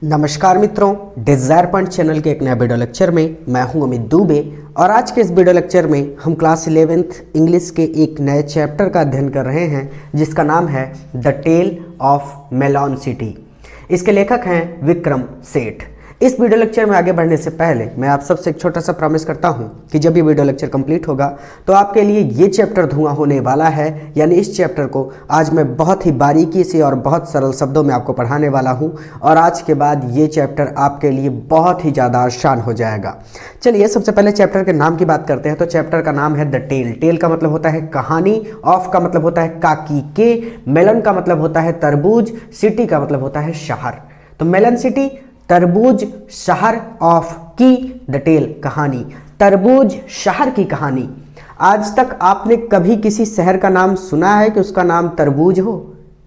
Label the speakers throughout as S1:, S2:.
S1: नमस्कार मित्रों, Dzire point channel के एक नया वीडियो लेक्चर में मैं हूं अमित दुबे। और आज के इस वीडियो लेक्चर में हम क्लास 11th इंग्लिश के एक नए चैप्टर का अध्ययन कर रहे हैं जिसका नाम है the tale of melon city. इसके लेखक हैं विक्रम सेठ। इस वीडियो लेक्चर में आगे बढ़ने से पहले मैं आप सबसे एक छोटा सा प्रॉमिस करता हूं कि जब ये वीडियो लेक्चर कंप्लीट होगा तो आपके लिए ये चैप्टर धुआं होने वाला है। यानी इस चैप्टर को आज मैं बहुत ही बारीकी से और बहुत सरल शब्दों में आपको पढ़ाने वाला हूं और आज के बाद ये चैप्टर आपके लिए बहुत ही ज़्यादा आसान हो जाएगा। चलिए सबसे पहले चैप्टर के नाम की बात करते हैं। तो चैप्टर का नाम है द टेल। टेल का मतलब होता है कहानी, ऑफ का मतलब होता है काकी के, मेलन का मतलब होता है तरबूज, सिटी का मतलब होता है शहर। तो मेलन सिटी, तरबूज शहर, ऑफ की द टेल कहानी, तरबूज शहर की कहानी। आज तक आपने कभी किसी शहर का नाम सुना है कि उसका नाम तरबूज हो?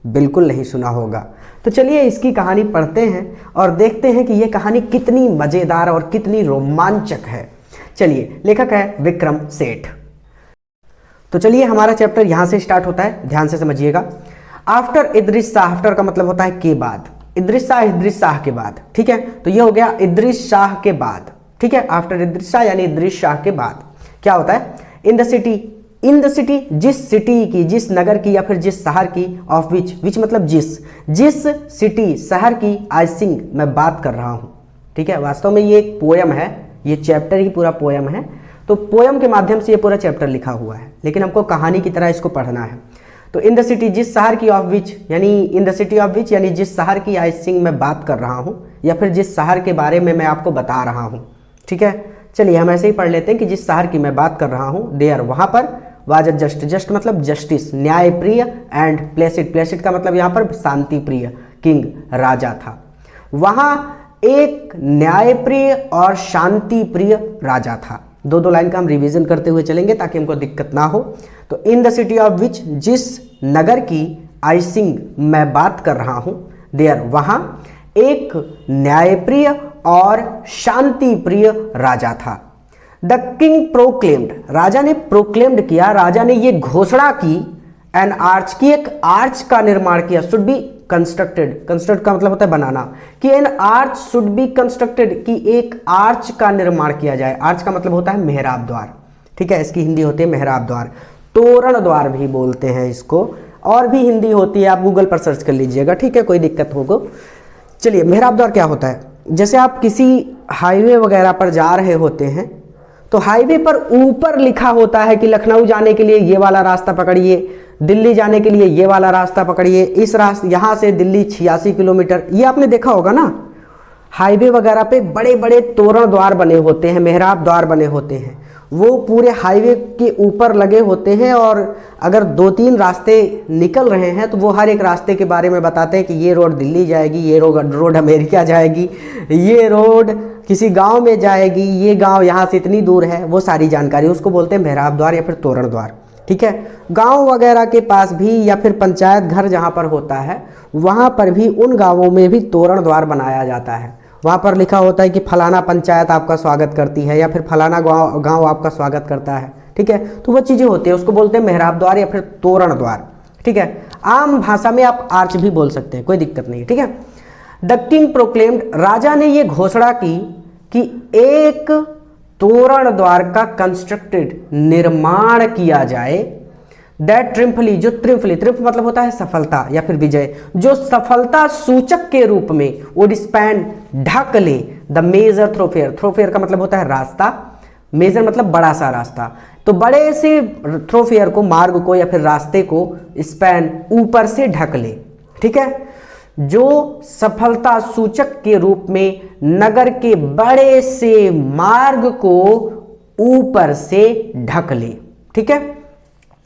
S1: बिल्कुल नहीं सुना होगा। तो चलिए इसकी कहानी पढ़ते हैं और देखते हैं कि यह कहानी कितनी मज़ेदार और कितनी रोमांचक है। चलिए, लेखक है विक्रम सेठ। तो चलिए हमारा चैप्टर यहां से स्टार्ट होता है, ध्यान से समझिएगा। आफ्टर इदरिस शाह, आफ्टर का मतलब होता है के बाद, इदरिस शाह के बाद, ठीक है। तो ये हो गया इदरिस शाह के बाद, ठीक है। आफ्टर इदरिस शाह यानी इदरिस शाह के बाद क्या होता है? In the city, in the city जिस सिटी की, जिस नगर की या फिर जिस शहर की, ऑफ विच मतलब जिस सिटी शहर की आई सिंग मैं बात कर रहा हूं, ठीक है। वास्तव में ये एक पोयम है, ये चैप्टर ही पूरा पोयम है। तो पोयम के माध्यम से ये पूरा चैप्टर लिखा हुआ है, लेकिन हमको कहानी की तरह इसको पढ़ना है। तो इन द सिटी जिस शहर की, ऑफ विच यानी in the city of which यानी जिस शहर की आई सिंग मैं बात कर रहा हूँ या फिर जिस शहर के बारे में मैं आपको बता रहा हूँ, ठीक है। चलिए हम ऐसे ही पढ़ लेते हैं कि जिस शहर की मैं बात कर रहा हूँ, देयर वहाँ पर, वाज अ जस्ट मतलब जस्टिस, न्यायप्रिय, एंड प्लेसिड, प्लेसिड का मतलब यहाँ पर शांति प्रिय, किंग राजा था। वहाँ एक न्यायप्रिय और शांति प्रिय राजा था। दो लाइन का हम रिवीजन करते हुए चलेंगे ताकि हमको दिक्कत ना हो। तो in the city of which जिस नगर की आई सिंग मैं बात कर रहा हूं, देयर वहां एक न्यायप्रिय और शांति प्रिय राजा था। द किंग प्रोक्लेम्ड, राजा ने प्रोक्लेम्ड किया, राजा ने ये घोषणा की, एन आर्च की, एक आर्च का निर्माण किया, शुड बी कंस्ट्रक्टेड, कंस्ट्रक्ट का मतलब होता है बनाना, कि N arch should be constructed, कि एक आर्च का निर्माण किया जाए। आर्च का मतलब होता है मेहराब द्वार, ठीक है। इसकी हिंदी होती है मेहराब द्वार, तोरण द्वार भी बोलते हैं इसको, और भी हिंदी होती है, आप गूगल पर सर्च कर लीजिएगा, ठीक है, कोई दिक्कत होगा। चलिए, मेहराब द्वार क्या होता है? जैसे आप किसी हाईवे वगैरह पर जा रहे होते हैं तो हाईवे पर ऊपर लिखा होता है कि लखनऊ जाने के लिए ये वाला रास्ता पकड़िए, दिल्ली जाने के लिए ये वाला रास्ता पकड़िए, इस रास्ते यहाँ से दिल्ली 86 किलोमीटर। ये आपने देखा होगा ना, हाईवे वगैरह पे बड़े बड़े तोरण द्वार बने होते हैं, मेहराब द्वार बने होते हैं, वो पूरे हाईवे के ऊपर लगे होते हैं। और अगर 2-3 रास्ते निकल रहे हैं तो वो हर एक रास्ते के बारे में बताते हैं कि ये रोड दिल्ली जाएगी, ये रोड अमेरिका जाएगी, ये रोड किसी गांव में जाएगी, ये गांव यहाँ से इतनी दूर है, वो सारी जानकारी, उसको बोलते हैं मेहराब द्वार या फिर तोरण द्वार, ठीक है। गांव वगैरह के पास भी या फिर पंचायत घर जहाँ पर होता है वहाँ पर भी, उन गाँवों में भी तोरण द्वार बनाया जाता है। वहाँ पर लिखा होता है कि फलाना पंचायत आपका स्वागत करती है या फिर फलाना गांव आपका स्वागत करता है, ठीक है। तो वो चीज़ें होती है, उसको बोलते हैं मेहराब द्वार या फिर तोरण द्वार, ठीक है। आम भाषा में आप आर्च भी बोल सकते हैं, कोई दिक्कत नहीं, ठीक है। द किंग प्रोक्लेम्ड, राजा ने ये घोषणा की कि एक तोरण द्वार का कंस्ट्रक्टेड निर्माण किया जाए, दैट ट्रिम्फली, जो ट्रिम्फली, ट्रिम्फ मतलब होता है सफलता या फिर विजय, जो सफलता सूचक के रूप में वुड स्पैन ढक ले द मेजर थ्रोफेयर, थ्रोफेयर का मतलब होता है रास्ता, मेजर मतलब बड़ा सा रास्ता, तो बड़े से थ्रोफेयर को, मार्ग को या फिर रास्ते को स्पैन ऊपर से ढक ले, ठीक है, जो सफलता सूचक के रूप में नगर के बड़े से मार्ग को ऊपर से ढक ले, ठीक है।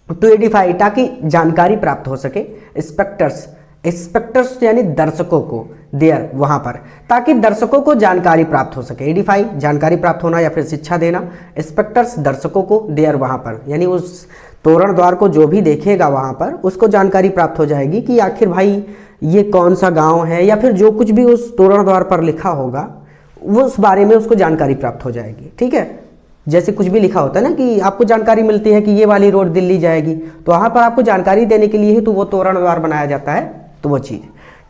S1: टू एडिफाई, ताकि जानकारी प्राप्त हो सके, स्पेक्टर्स, स्पेक्टर्स यानी दर्शकों को, देयर वहां पर, ताकि दर्शकों को जानकारी प्राप्त हो सके। एडिफाई जानकारी प्राप्त होना या फिर शिक्षा देना, स्पेक्टर्स दर्शकों को, देयर वहां पर, यानी उस तोरण द्वार को जो भी देखेगा वहां पर उसको जानकारी प्राप्त हो जाएगी कि आखिर भाई ये कौन सा गांव है, या फिर जो कुछ भी उस तोरण द्वार पर लिखा होगा वो उस बारे में उसको जानकारी प्राप्त हो जाएगी, ठीक है। जैसे कुछ भी लिखा होता है ना कि आपको जानकारी मिलती है कि ये वाली रोड दिल्ली जाएगी, तो वहाँ पर आपको जानकारी देने के लिए ही तो वो तोरण द्वार बनाया जाता है, तो वो चीज़,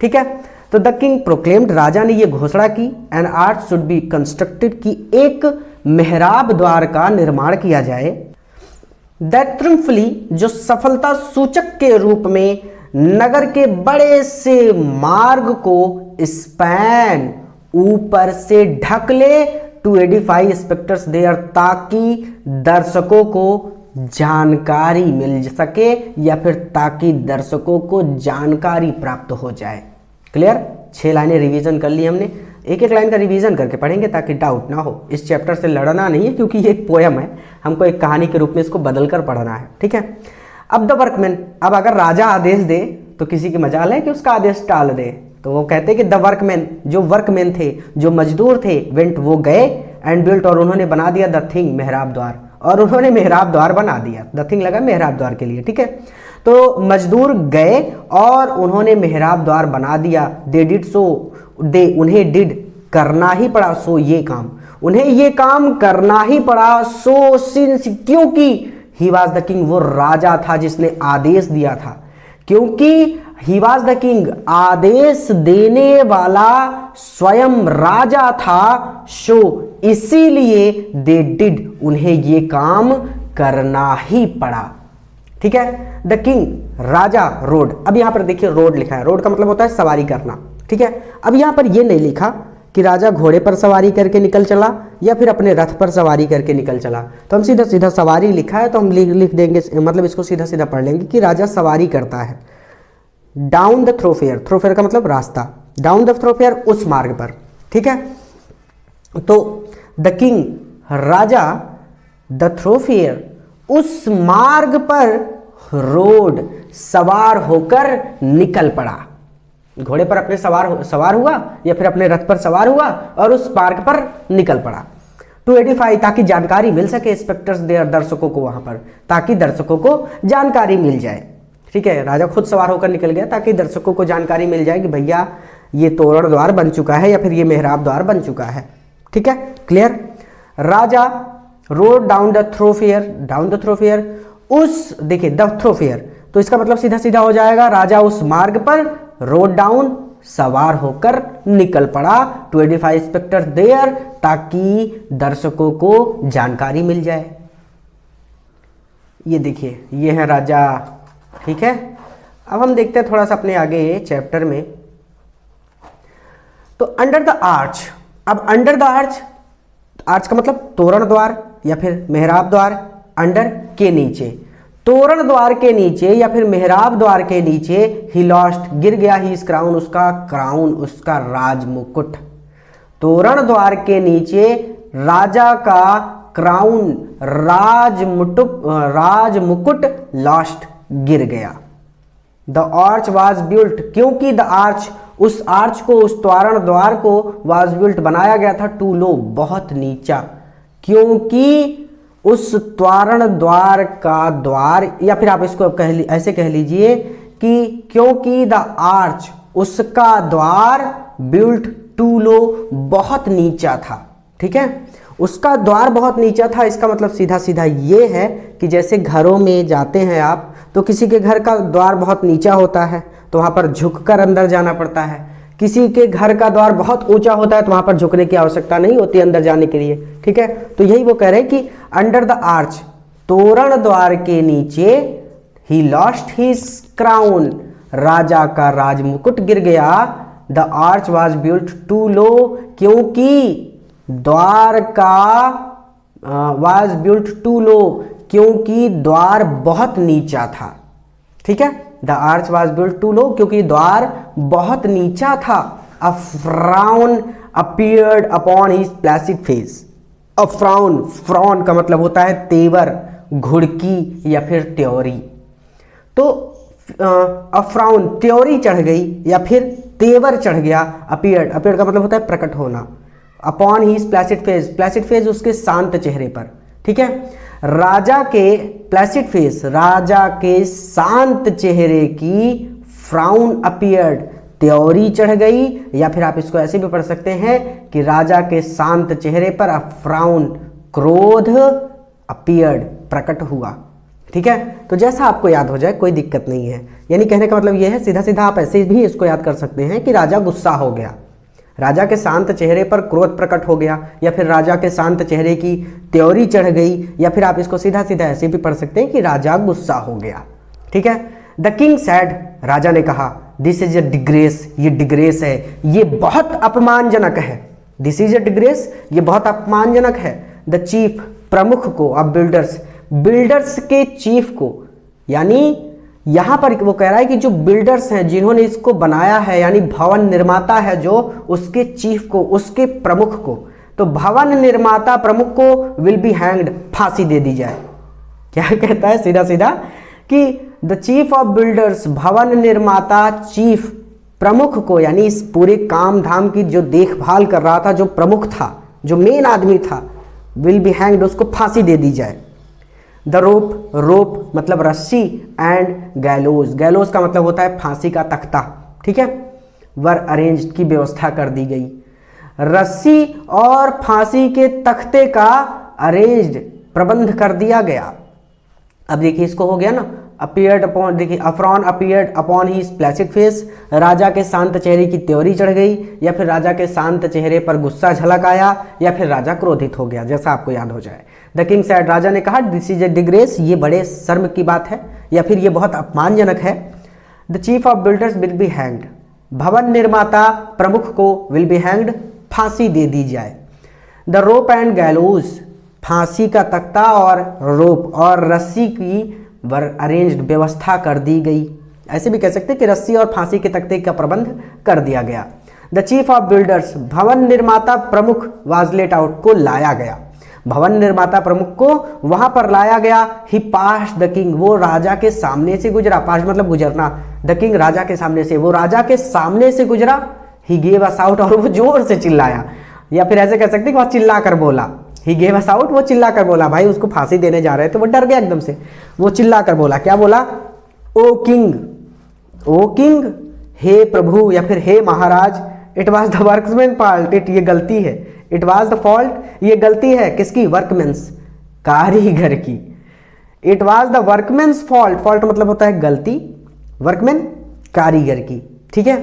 S1: ठीक है। तो द किंग प्रोक्लेम्ड, राजा ने ये घोषणा की, N arch should be constructed, कि एक मेहराब द्वार का निर्माण किया जाए, दैट ट्रिम्फली, जो सफलता सूचक के रूप में नगर के बड़े से मार्ग को स्पैन, ऊपर से ढक ले, टू एडिफाई स्पेक्टर्स देयर, ताकि दर्शकों को जानकारी मिल सके या फिर ताकि दर्शकों को जानकारी प्राप्त हो जाए। क्लियर? 6 लाइनें रिवीजन कर ली हमने, एक एक लाइन का रिवीजन करके पढ़ेंगे ताकि डाउट ना हो। इस चैप्टर से लड़ना नहीं है क्योंकि ये एक पोयम है, हमको एक कहानी के रूप में इसको बदल कर पढ़ना है, ठीक है। अब द वर्कमैन, अब अगर राजा आदेश दे तो किसी की मजाल है कि उसका आदेश टाल दे, तो वो कहते हैं कि द वर्कमैन, जो वर्कमैन थे, जो मजदूर थे, वेंट, वो गए, एंड बिल्ट, और उन्होंने बना दिया, द थिंग, मेहराब द्वार, और उन्होंने मेहराब द्वार बना दिया। द थिंग लगा मेहराब द्वार के लिए, ठीक है। तो मजदूर गए और उन्होंने मेहराब द्वार बना दिया। दे डिड सो, दे, उन्हें डिड, करना ही पड़ा, सो, ये काम, उन्हें ये काम करना ही पड़ा, सो, सिंस, क्योंकि ही वॉज द किंग, वो राजा था जिसने आदेश दिया था, क्योंकि ही वॉज द किंग, आदेश देने वाला स्वयं राजा था, शो, इसीलिए दे डिड, उन्हें ये काम करना ही पड़ा, ठीक है। द किंग, राजा, रोड, अब यहां पर देखिए रोड लिखा है, रोड का मतलब होता है सवारी करना, ठीक है। अब यहां पर ये नहीं लिखा कि राजा घोड़े पर सवारी करके निकल चला या फिर अपने रथ पर सवारी करके निकल चला, तो हम सीधा सीधा सवारी लिखा है तो हम लिख देंगे, मतलब इसको सीधा सीधा पढ़ लेंगे कि राजा सवारी करता है। डाउन द थ्रोफेयर, थ्रोफेयर का मतलब रास्ता, डाउन द थ्रोफेयर, उस मार्ग पर, ठीक है। तो the king, Raja, the thoroughfare, उस मार्ग पर, रोड, सवार होकर निकल पड़ा, घोड़े पर अपने सवार हुआ या फिर अपने रथ पर सवार हुआ और उस मार्ग पर निकल पड़ा। टू एडिफाई, ताकि जानकारी मिल सके, स्पेक्टर्स देयर, दर्शकों को वहां पर, ताकि दर्शकों को जानकारी मिल जाए, ठीक है। राजा खुद सवार होकर निकल गया ताकि दर्शकों को जानकारी मिल जाए कि भैया ये तोरण द्वार बन चुका है या फिर ये मेहराब द्वार बन चुका है, ठीक है, clear. Raja rode down the thoroughfare, down the thoroughfare, उस, देखिए द थ्रोफेयर, तो इसका मतलब सीधा सीधा हो जाएगा, राजा उस मार्ग पर, रोड डाउन, सवार होकर निकल पड़ा, टू एडिफाई स्पेक्टर्स देयर, ताकि दर्शकों को जानकारी मिल जाए। ये देखिए, ये है राजा, ठीक है। अब हम देखते हैं थोड़ा सा अपने आगे चैप्टर में, तो अंडर द आर्च, अब अंडर द आर्च, आर्च का मतलब तोरण द्वार या फिर मेहराब द्वार, अंडर, के नीचे, तोरण द्वार के नीचे या फिर मेहराब द्वार के नीचे, ही लॉस्ट, गिर गया, ही इस क्राउन, उसका क्राउन, उसका राज मुकुट, तोरण द्वार के नीचे राजा का क्राउन, राज मुकुट लॉस्ट, गिर गया। द आर्च वाज बिल्ट, क्योंकि द आर्च, उस आर्च को, उस तोरण द्वार को, वाज बिल्ट, बनाया गया था, टू लो, बहुत नीचा, क्योंकि उस त्वारण द्वार का द्वार, या फिर आप इसको ऐसे कह लीजिए कि क्योंकि द आर्च, उसका द्वार, बिल्ट, टू लो, बहुत नीचा था, ठीक है। उसका द्वार बहुत नीचा था, इसका मतलब सीधा सीधा ये है कि जैसे घरों में जाते हैं आप, तो किसी के घर का द्वार बहुत नीचा होता है तो वहां पर झुककर अंदर जाना पड़ता है, किसी के घर का द्वार बहुत ऊंचा होता है तो वहां पर झुकने की आवश्यकता नहीं होती अंदर जाने के लिए, ठीक है। तो यही वो कह रहे हैं कि अंडर द आर्च, तोरण द्वार के नीचे, ही लॉस्ट हिज क्राउन, राजा का राज मुकुट गिर गया, the arch was built too low, क्योंकि द्वार का, वाज बिल्ट टू लो, क्योंकि द्वार बहुत नीचा था, ठीक है। The arch was built too low, क्योंकि द्वार बहुत नीचा था। A frown appeared upon his placid face, a frown, frown का मतलब होता है तेवर, घुड़की या फिर त्योरी, तो अ फ्राउन, त्योरी चढ़ गई या फिर तेवर चढ़ गया, अपीयर्ड, अपीयर्ड का मतलब होता है प्रकट होना, upon his placid face, placid face उसके शांत चेहरे पर, ठीक है। राजा के प्लासिड फेस, राजा के शांत चेहरे की, फ्राउन अपीयर्ड, त्योरी चढ़ गई, या फिर आप इसको ऐसे भी पढ़ सकते हैं कि राजा के शांत चेहरे पर, अ फ्राउन, क्रोध, अपीयर्ड, प्रकट हुआ, ठीक है, तो जैसा आपको याद हो जाए कोई दिक्कत नहीं है। यानी कहने का मतलब ये है, सीधा सीधा आप ऐसे भी इसको याद कर सकते हैं कि राजा गुस्सा हो गया, राजा के शांत चेहरे पर क्रोध प्रकट हो गया, या फिर राजा के शांत चेहरे की त्योरी चढ़ गई, या फिर आप इसको सीधा सीधा ऐसे भी पढ़ सकते हैं कि राजा गुस्सा हो गया। ठीक है, द किंग सैड, राजा ने कहा, दिस इज अ डिग्रेस, ये डिग्रेस है, ये बहुत अपमानजनक है। दिस इज अ डिग्रेस, ये बहुत अपमानजनक है। द चीफ, प्रमुख को, अब बिल्डर्स, बिल्डर्स के चीफ को, यानी यहां पर वो कह रहा है कि जो बिल्डर्स हैं जिन्होंने इसको बनाया है, यानी भवन निर्माता है जो, उसके चीफ को, उसके प्रमुख को, तो भवन निर्माता प्रमुख को विल बी हैंग्ड, फांसी दे दी जाए। क्या कहता है सीधा सीधा कि द चीफ ऑफ बिल्डर्स, भवन निर्माता चीफ, प्रमुख को, यानी इस पूरे काम धाम की जो देखभाल कर रहा था, जो प्रमुख था, जो मेन आदमी था, विल बी हैंग्ड, उसको फांसी दे दी जाए। द रोप, रोप मतलब रस्सी, एंड गैलोज, गैलोज का मतलब होता है फांसी का तख्ता। ठीक है, वर अरेंज, की व्यवस्था कर दी गई। रस्सी और फांसी के तख्ते का अरेंज्ड, प्रबंध कर दिया गया। अब देखिए इसको हो गया ना, अपीयर्ड अपॉन, देखिए अफ्रॉन अपीयर्ड अपॉन ही प्लेसिड फेस, राजा के शांत चेहरे की त्योरी चढ़ गई, या फिर राजा के शांत चेहरे पर गुस्सा झलक आया, या फिर राजा क्रोधित हो गया, जैसा आपको याद हो जाए। द किंग सैड, राजा ने कहा, दिस इज ए डिग्रेस, ये बड़े शर्म की बात है, या फिर ये बहुत अपमानजनक है। The chief of builders will be hanged, भवन निर्माता प्रमुख को विल बी हैंग्ड, फांसी दे दी जाए। द रोप एंड गैलोज, फांसी का तख्ता और रोप और रस्सी की वर अरेंज्ड, व्यवस्था कर दी गई। ऐसे भी कह सकते हैं कि रस्सी और फांसी के तख्ते का प्रबंध कर दिया गया। द चीफ ऑफ बिल्डर्स, भवन निर्माता प्रमुख, वाज लेट आउट, को लाया गया, भवन निर्माता प्रमुख को वहां पर लाया गया। ही पास द किंग, वो राजा के सामने से गुजरा, पास मतलब गुजरना, द किंग राजा के सामने से, वो राजा के सामने से गुजरा। ही गेव अ शाउट, और वो जोर से चिल्लाया, या फिर ऐसे कह सकते हैं कि वह चिल्ला कर बोला। ही गेव अस आउट, वो चिल्ला कर बोला, भाई उसको फांसी देने जा रहे थे, वो डर गया एकदम से, वो चिल्ला कर बोला, क्या बोला, ओ किंग, ओ किंग, हे प्रभु, या फिर हे महाराज, it was the workman fault, it, ये गलती है, इट वॉज द फॉल्ट, ये गलती है, किसकी, वर्कमैन्स, कारीगर की। It was the workman's fault, fault मतलब होता है गलती, वर्कमैन कारीगर की। ठीक है,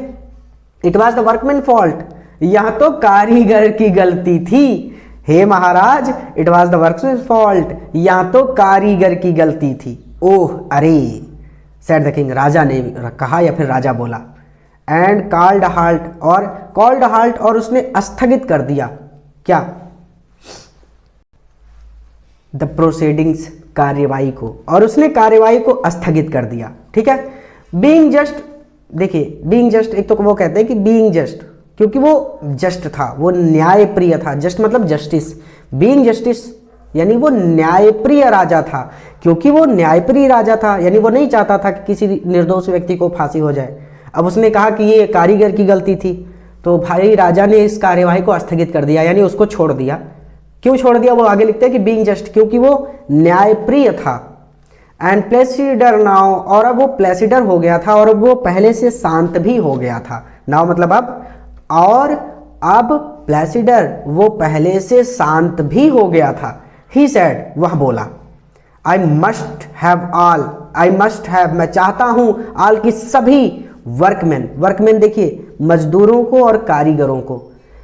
S1: it was the workman fault, यह तो कारीगर की गलती थी। हे महाराज, it was the workman fault, या तो कारीगर की गलती थी। ओह अरे, सेड द किंग, राजा ने कहा, या फिर राजा बोला। एंड कॉल्ड हाल्ट, और कॉल्ड हाल्ट, और उसने स्थगित कर दिया, क्या, द प्रोसीडिंग्स, कार्यवाही को, और उसने कार्यवाही को स्थगित कर दिया। ठीक है, बीइंग जस्ट, देखिए बीइंग जस्ट, एक तो वो कहते हैं कि बीइंग जस्ट, क्योंकि वो जस्ट था, वो न्यायप्रिय था, जस्ट मतलब जस्टिस, बीइंग जस्टिस यानी वो न्यायप्रिय राजा था, क्योंकि वो न्यायप्रिय राजा था, यानी वो नहीं चाहता था कि किसी निर्दोष व्यक्ति को फांसी हो जाए। अब उसने कहा कि ये कारीगर की गलती थी, तो भाई राजा ने इस कार्यवाही को स्थगित कर दिया, यानी उसको छोड़ दिया। क्यों छोड़ दिया, वो आगे लिखते हैं कि बीइंग जस्ट, क्योंकि वो न्यायप्रिय था। एंड प्लेसिडर नाउ, और अब वो प्लेसिडर हो गया था, और अब वो पहले से शांत भी हो गया था। नाउ मतलब अब, और अब प्लेसिडर, वो पहले से शांत भी हो गया था। ही सेड, वह बोला, I must have all, I must have, मैं चाहता हूं, ऑल की सभी, वर्कमैन, वर्कमैन देखिए मजदूरों को और कारीगरों को,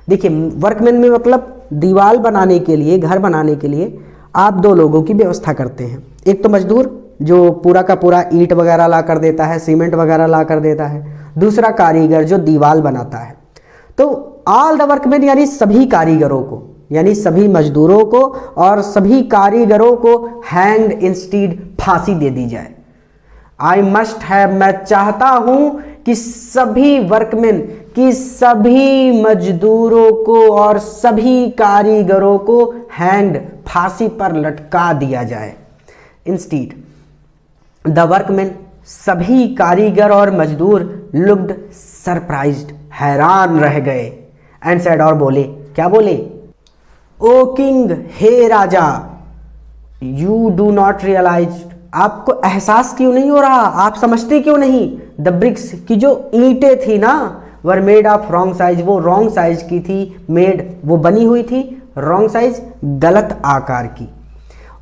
S1: देखिए वर्कमैन में मतलब दीवार बनाने के लिए, घर बनाने के लिए आप दो लोगों की व्यवस्था करते हैं, एक तो मजदूर जो पूरा का पूरा ईंट वगैरह ला कर देता है, सीमेंट वगैरह ला कर देता है, दूसरा कारीगर जो दीवार बनाता है। तो ऑल द वर्कमैन यानी सभी कारीगरों को, यानी सभी मजदूरों को और सभी कारीगरों को हैंग्ड इंस्टीड, फांसी दे दी जाए। आई मस्ट हैव, मैं चाहता हूं कि सभी वर्कमैन, कि सभी मजदूरों को और सभी कारीगरों को हैंग्ड, फांसी पर लटका दिया जाए। इंस्टीड द वर्कमैन, सभी कारीगर और मजदूर लुक्ड सरप्राइज्ड, हैरान रह गए। एंड सेड, और बोले, क्या बोले, ओ किंग, हे राजा, यू डू नॉट रियलाइज, आपको एहसास क्यों नहीं हो रहा, आप समझते क्यों नहीं, द ब्रिक्स, की जो ईंटें थी ना, वर मेड ऑफ रॉन्ग साइज, वो रॉन्ग साइज की थी, मेड वो बनी हुई थी, रॉन्ग साइज गलत आकार की,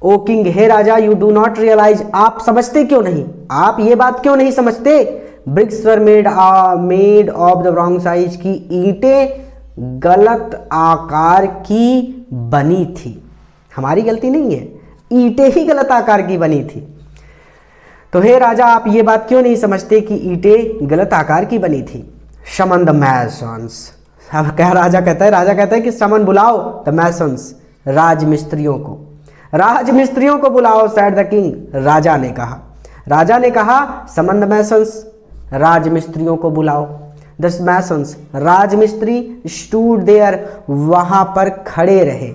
S1: ओ किंग, हे राजा, यू डू नॉट रियलाइज, आप समझते क्यों नहीं, आप ये बात क्यों नहीं समझते, bricks were made of the wrong size, की ईंटें गलत आकार की बनी थी। हमारी गलती नहीं है, ईंटें ही गलत आकार की बनी थी। तो हे राजा, आप ये बात क्यों नहीं समझते कि ईंटें गलत आकार की बनी थी। समन द मैसन्स, अब क्या राजा कहता है कि समन बुलाओ द मैसन्स, राजमिस्त्रियों को, राजमिस्त्रियों को बुलाओ, सेड द किंग, राजा ने कहा समन द मैसन्स, राजमिस्त्रियों को बुलाओ। द मैसन्स, राजमिस्त्री, स्टूड देयर, वहां पर खड़े रहे,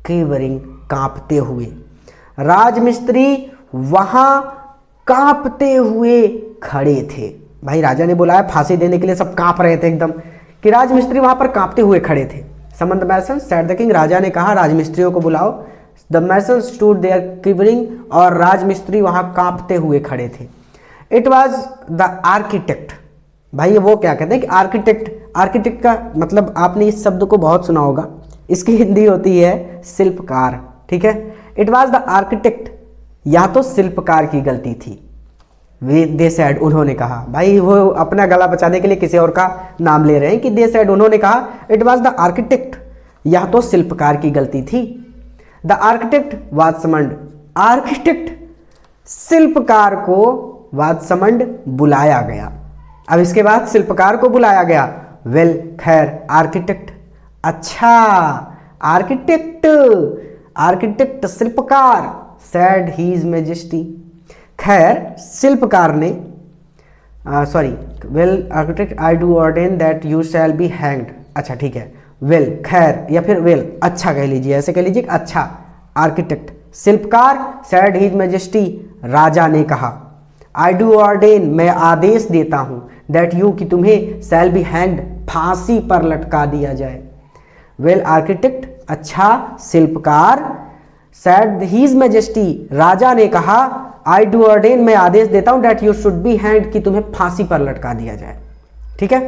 S1: क्विवरिंग, कांपते हुए, राजमिस्त्री वहां कांपते हुए खड़े थे। भाई राजा ने बुलाया फांसी देने के लिए, सब कांप रहे थे एकदम, कि राजमिस्त्री वहां पर कांपते हुए खड़े थे। Summon the mason said the king, राजा ने कहा राजमिस्त्रियों को बुलाओ। The mason stood there quivering, और राजमिस्त्री वहां कांपते हुए खड़े थे। इट वॉज द आर्किटेक्ट, भाई ये वो क्या कहते हैं कि आर्किटेक्ट, आर्किटेक्ट का मतलब आपने इस शब्द को बहुत सुना होगा, इसकी हिंदी होती है शिल्पकार, ठीक है। इट वॉज द आर्किटेक्ट, या तो शिल्पकार की गलती थी, वे दे सेड, उन्होंने कहा, भाई वो अपना गला बचाने के लिए किसी और का नाम ले रहे हैं कि दे सेड, उन्होंने कहा, इट वॉज द आर्किटेक्ट, या तो शिल्पकार की गलती थी। The architect was summoned, architect शिल्पकार को वाज समन्ड, बुलाया गया। अब इसके बाद शिल्पकार को बुलाया गया, वेल खैर, आर्किटेक्ट, अच्छा आर्किटेक्ट, आर्किटेक्ट शिल्पकार, सेड हीज मैजेस्टी, खैर शिल्पकार ने, sorry, well architect, I do ordained that you shall be hanged, अच्छा ठीक है, वेल खैर या फिर वेल अच्छा कह लीजिए, ऐसे कह लीजिए अच्छा, आर्किटेक्ट शिल्पकार, सेड हीज मैजेस्टी, राजा ने कहा, आई डू ऑर्डेन, मैं आदेश देता हूं, दैट यू, कि तुम्हें, शैल बी हैंग्ड, फांसी पर लटका दिया जाए। वेल आर्किटेक्ट, अच्छा शिल्पकार, सेड हीज मैजेस्टी, राजा ने कहा, आई डू ऑर्डेन, मैं आदेश देता हूं, that you should be hanged, कि तुम्हें फांसी पर लटका दिया जाए, ठीक है।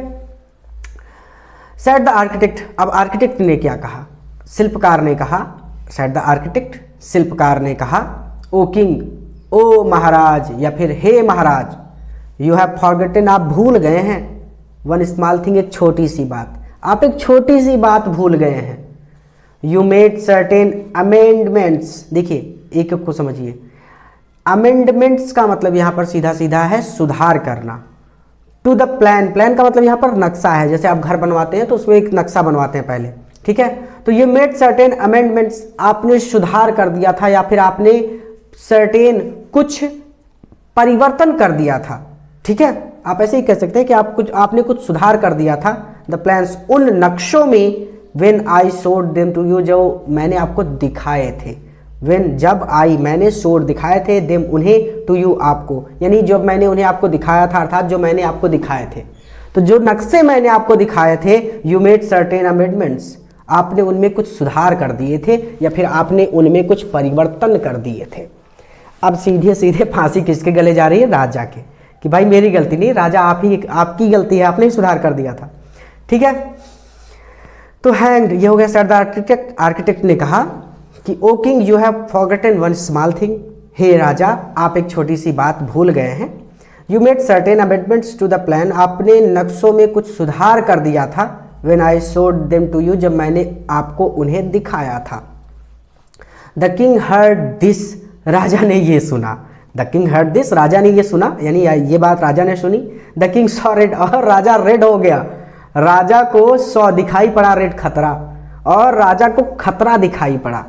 S1: सेड द आर्किटेक्ट, अब आर्किटेक्ट ने क्या कहा, शिल्पकार ने कहा, सेड द आर्किटेक्ट, शिल्पकार ने कहा, ओ किंग, ओ महाराज, या फिर हे महाराज, यू हैव फॉरगेटन, आप भूल गए हैं, वन स्मॉल थिंग, एक छोटी सी बात, आप एक छोटी सी बात भूल गए हैं। यू मेड सर्टेन अमेंडमेंट्स, देखिए एक को समझिए, अमेंडमेंट्स का मतलब यहां पर सीधा सीधा है सुधार करना, टू द प्लान, प्लान का मतलब यहां पर नक्शा है, जैसे आप घर बनवाते हैं तो उसमें एक नक्शा बनवाते हैं पहले, ठीक है। तो ये मेड सर्टेन अमेंडमेंट्स, आपने सुधार कर दिया था, या फिर आपने सर्टेन कुछ परिवर्तन कर दिया था, ठीक है। आप ऐसे ही कह सकते हैं कि आपने कुछ सुधार कर दिया था। द प्लान्स, उन नक्शों में, when I showed them to you, जो मैंने आपको दिखाए थे, व्हेन जब आई, मैंने शोड दिखाए थे, देम उन्हें, टू यू आपको, यानी जब मैंने उन्हें आपको दिखाया था, अर्थात जो मैंने आपको दिखाए थे, तो जो नक्शे मैंने आपको दिखाए थे, यू मेड सर्टेन अमेंडमेंट्स, आपने उनमें कुछ सुधार कर दिए थे, या फिर आपने उनमें कुछ परिवर्तन कर दिए थे। अब सीधे सीधे फांसी किसके गले जा रही है, राजा के, कि भाई मेरी गलती नहीं, राजा आपकी गलती है, आपने ही सुधार कर दिया था, ठीक है। तो हैंग्ड, ये हो गया सर द आर्किटेक्ट, आर्किटेक्ट ने कहा कि O king, you have forgotten one small thing, हे राजा आप एक छोटी सी बात भूल गए हैं। You made certain amendments to the plan, आपने नक्शों में कुछ सुधार कर दिया था, when I showed them to you, जब मैंने आपको उन्हें दिखाया था। द किंग हर्ड दिस, राजा ने ये सुना, द किंग हर्ड दिस, राजा ने ये सुना, यानी ये बात राजा ने सुनी। द किंग सॉ रेड, और राजा रेड हो गया, राजा को सॉ दिखाई पड़ा, रेड खतरा, और राजा को खतरा दिखाई पड़ा।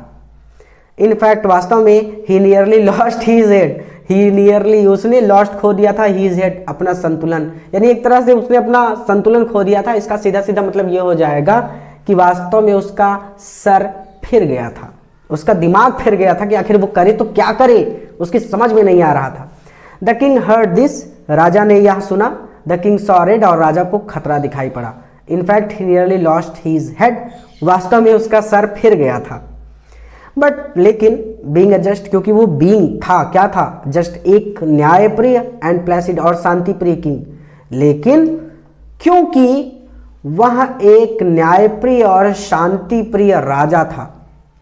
S1: इनफैक्ट वास्तव में ही नियरली लॉस्ट हीज हेड, ही नियरली, उसने लॉस्ट खो दिया था, हीज हेड, अपना संतुलन, यानी एक तरह से उसने अपना संतुलन खो दिया था। इसका सीधा सीधा मतलब ये हो जाएगा कि वास्तव में उसका सर फिर गया था, उसका दिमाग फिर गया था कि आखिर वो करे तो क्या करे, उसकी समझ में नहीं आ रहा था। द किंग हर्ड दिस, राजा ने यह सुना। द किंग सॉ रेड, और राजा को खतरा दिखाई पड़ा। In fact he nearly lost his head, वास्तव में उसका सर फिर गया था। बट लेकिन बीइंग अ जस्ट, क्योंकि वो बीइंग था, क्या था, जस्ट एक न्यायप्रिय एंड प्लेसिड, और शांतिप्रिय किंग, लेकिन क्योंकि वह एक न्यायप्रिय और शांतिप्रिय राजा था,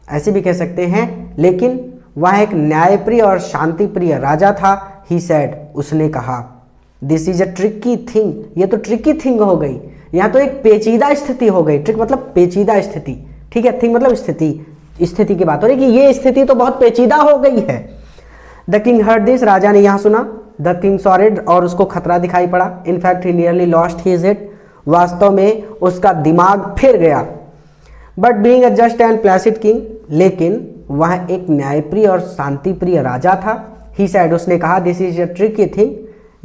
S1: ऐसे भी कह सकते हैं, लेकिन वह एक न्यायप्रिय और शांतिप्रिय राजा था। ही सेड, उसने कहा। This is a tricky thing, ये तो ट्रिकी थिंग हो गई, यहाँ तो एक पेचीदा स्थिति हो गई। ट्रिक मतलब पेचीदा स्थिति, ठीक है। थिंग मतलब स्थिति, स्थिति की बात हो रही कि ये स्थिति तो बहुत पेचीदा हो गई है। द किंग हर्ड दिस, राजा ने यहाँ सुना। द किंग सॉरिड, और उसको खतरा दिखाई पड़ा। In fact he nearly lost his head, वास्तव में उसका दिमाग फिर गया। But being a just and Placid king, लेकिन वह एक न्यायप्रिय और शांतिप्रिय राजा था। ही सेड, उसने कहा। This is a tricky thing,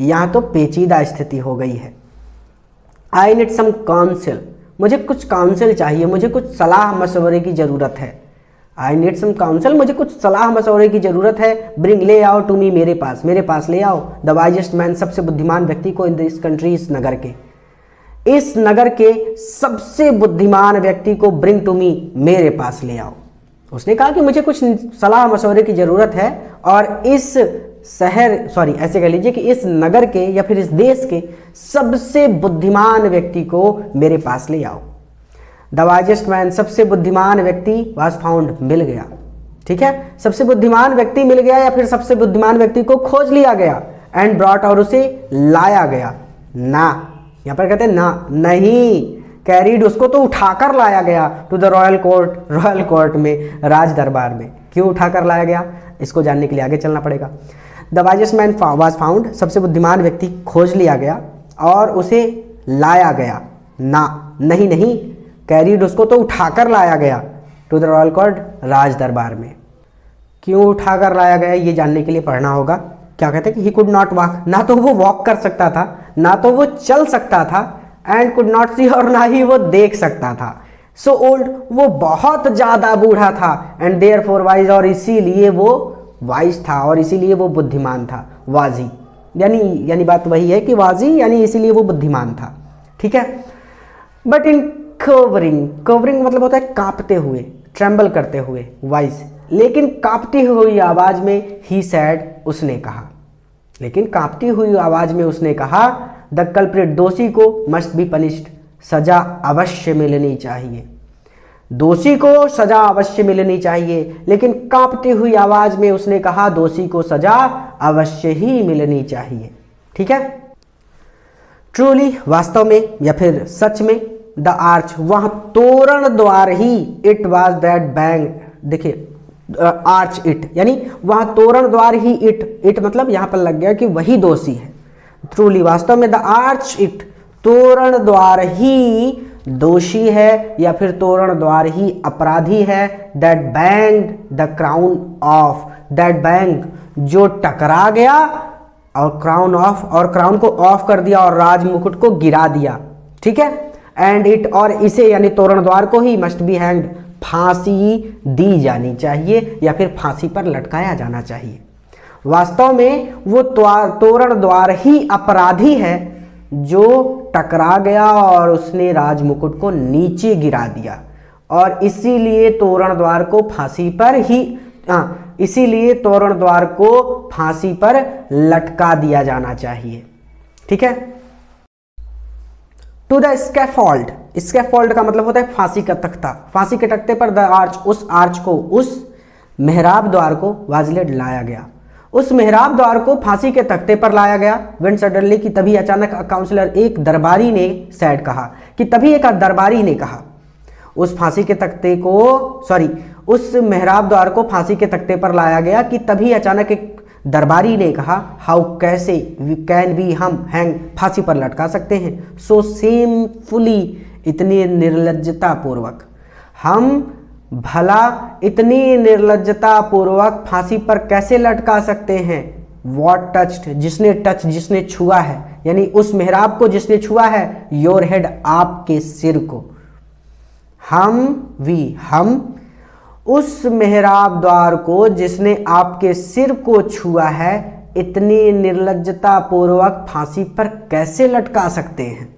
S1: यहाँ तो पेचीदा स्थिति हो गई है। आई नीड सम काउंसिल, मुझे कुछ काउंसिल चाहिए, मुझे कुछ सलाह मशवरे की ज़रूरत है। आई नीड सम काउंसिल, मुझे कुछ सलाह मशवरे की ज़रूरत है। ब्रिंग, ले आओ टू मी, मेरे पास ले आओ। द वाइजेस्ट मैन, सबसे बुद्धिमान व्यक्ति को इन दिस कंट्री, इस नगर के सबसे बुद्धिमान व्यक्ति को ब्रिंग टू मी, मेरे पास ले आओ। उसने कहा कि मुझे कुछ सलाह मशवरे की ज़रूरत है और इस ऐसे कह लीजिए कि इस नगर के या फिर इस देश के सबसे बुद्धिमान व्यक्ति को मेरे पास ले आओ। द वाइजेस्ट मैन, सबसे बुद्धिमान व्यक्ति, वाज फाउंड, मिल गया। ठीक है, सबसे बुद्धिमान व्यक्ति मिल गया या फिर सबसे बुद्धिमान व्यक्ति को खोज लिया गया। एंड ब्रॉट, और उसे लाया गया। ना, यहाँ पर कहते हैं ना, नहीं, कैरीड, उसको तो उठाकर लाया गया। टू द रॉयल कोर्ट में, राज दरबार में। क्यों उठाकर लाया गया, इसको जानने के लिए आगे चलना पड़ेगा। The wisest man was found, सबसे बुद्धिमान व्यक्ति खोज लिया गया और उसे लाया गया। ना, नहीं, कैरीड, उसको तो उठाकर लाया गया। टू द रॉयल कोर्ट, राज दरबार में। क्यों उठाकर लाया गया, ये जानने के लिए पढ़ना होगा। क्या कहते हैं कि ही कुड नॉट वॉक, ना तो वो वॉक कर सकता था, ना तो वो चल सकता था। एंड कुड नॉट सी, और ना ही वो देख सकता था। सो ओल्ड, वो बहुत ज्यादा बूढ़ा था। एंड देयरफॉर वाइज, और इसीलिए वो वाइज था और इसीलिए वो बुद्धिमान था। वाजी यानी बात वही है कि वाजी यानी इसीलिए वो बुद्धिमान था। ठीक है। बट इन कवरिंग मतलब होता है कांपते हुए, ट्रेम्बल करते हुए, वाइज। लेकिन कांपती हुई आवाज में ही सेड, उसने कहा। लेकिन कांपती हुई आवाज में उसने कहा, द कल्प्रिट, दोषी को मस्ट बी पनिश्ड, सजा अवश्य मिलनी चाहिए। दोषी को सजा अवश्य मिलनी चाहिए। लेकिन कांपती हुई आवाज में उसने कहा, दोषी को सजा अवश्य ही मिलनी चाहिए। ठीक है। ट्रूली, वास्तव में या फिर सच में। द आर्च, वह तोरण द्वार ही। इट वॉज दैट बैंक, देखिए आर्च इट, यानी वह तोरण द्वार ही। इट मतलब यहां पर लग गया कि वही दोषी है। ट्रूली, वास्तव में। द आर्च इट, तोरण द्वार ही दोषी है या फिर तोरण द्वार ही अपराधी है। That bang the crown of, that bang, जो टकरा गया और क्राउन को ऑफ कर दिया और राज मुकुट को गिरा दिया। ठीक है। एंड इट, और इसे यानी तोरण द्वार को ही, मस्ट बी हैंग्ड, फांसी दी जानी चाहिए या फिर फांसी पर लटकाया जाना चाहिए। वास्तव में वो तोरण द्वार ही अपराधी है जो टकरा गया और उसने राजमुकुट को नीचे गिरा दिया। और इसीलिए तोरण द्वार को फांसी पर लटका दिया जाना चाहिए। ठीक है। टू द स्कैफोल्ड, स्कैफोल्ड का मतलब होता है फांसी का तख्ता। फांसी के तख्ते पर द आर्च, उस आर्च को, उस मेहराब द्वार को वाजलेट लाया गया। उस मेहराब द्वार को फांसी के तख्ते पर लाया गया। व्हेन सडनली, कि तभी अचानक, काउंसलर, एक दरबारी ने, सैड कहा, कि तभी एक दरबारी ने कहा। उस फांसी के तख्ते को, उस मेहराब द्वार को फांसी के तख्ते पर लाया गया कि तभी अचानक एक दरबारी ने कहा, हाउ, कैसे, कैन वी, हम, हैंग, फांसी पर लटका सकते हैं। सो सेमफुली, इतनी निर्लज्जता पूर्वक, हम भला इतनी निर्लज्जता पूर्वक फांसी पर कैसे लटका सकते हैं। वॉट टच्ड, जिसने छुआ है, यानी उस मेहराब को जिसने छुआ है। योर हेड, आपके सिर को। हम उस मेहराब द्वार को जिसने आपके सिर को छुआ है, इतनी निर्लज्जता पूर्वक फांसी पर कैसे लटका सकते हैं।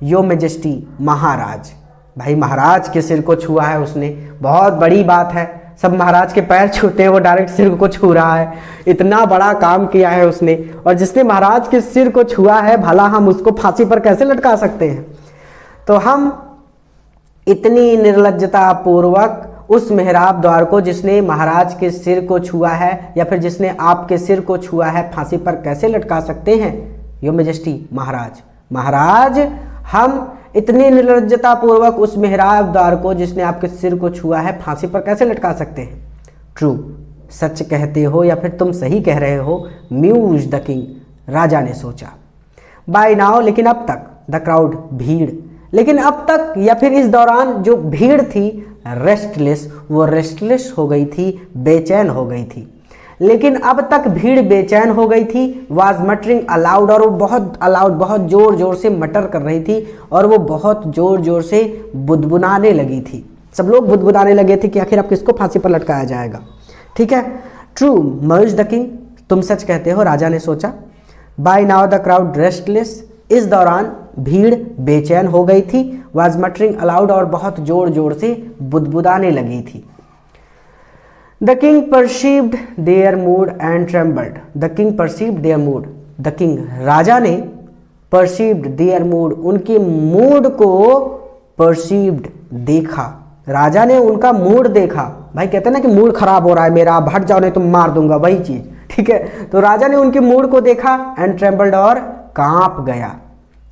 S1: यो मेजेस्टी, महाराज, भाई महाराज के सिर को छुआ है उसने, बहुत बड़ी बात है। सब महाराज के पैर छूते हैं, वो डायरेक्ट सिर को छू रहा है। इतना बड़ा काम किया है उसने, और जिसने महाराज के सिर को छुआ है, भला हम उसको फांसी पर कैसे लटका सकते हैं। तो हम इतनी निर्लज्जता पूर्वक उस मेहराब द्वार को जिसने महाराज के सिर को छुआ है या फिर जिसने आपके सिर को छुआ है फांसी पर कैसे लटका सकते हैं? योर मेजेस्टी, महाराज, महाराज हम इतनी निर्लज्जता पूर्वक उस मेहराब द्वार को जिसने आपके सिर को छुआ है फांसी पर कैसे लटका सकते हैं? ट्रू, सच कहते हो या फिर तुम सही कह रहे हो, म्यूज द किंग, राजा ने सोचा। बाय नाउ, लेकिन अब तक, द क्राउड, भीड़, लेकिन अब तक या फिर इस दौरान जो भीड़ थी, रेस्टलेस, वो रेस्टलेस हो गई थी, बेचैन हो गई थी। लेकिन अब तक भीड़ बेचैन हो गई थी, वाज मटरिंग अलाउड, और वो बहुत अलाउड, बहुत जोर जोर से मटर कर रही थी और वो बहुत जोर जोर से बुदबुदाने लगी थी। सब लोग बुदबुदाने लगे थे कि आखिर अब किसको फांसी पर लटकाया जाएगा। ठीक है, ट्रू मर्ज द किंग, तुम सच कहते हो, राजा ने सोचा। By now the crowd restless, इस दौरान भीड़ बेचैन हो गई थी, वाज मटरिंग अलाउड, और बहुत जोर जोर से बुदबुदाने लगी थी। The king perceived their mood and trembled, the king perceived their mood, the king, राजा ने, परसीव्ड देयर मूड, उनके मूड को परसीव्ड, देखा, राजा ने उनका मूड देखा। भाई कहते हैं ना कि मूड खराब हो रहा है मेरा, अब हट जाओ नहीं तो मार दूंगा, वही चीज। ठीक है, तो राजा ने उनके मूड को देखा, एंड ट्रेम्बल्ड, और कांप गया।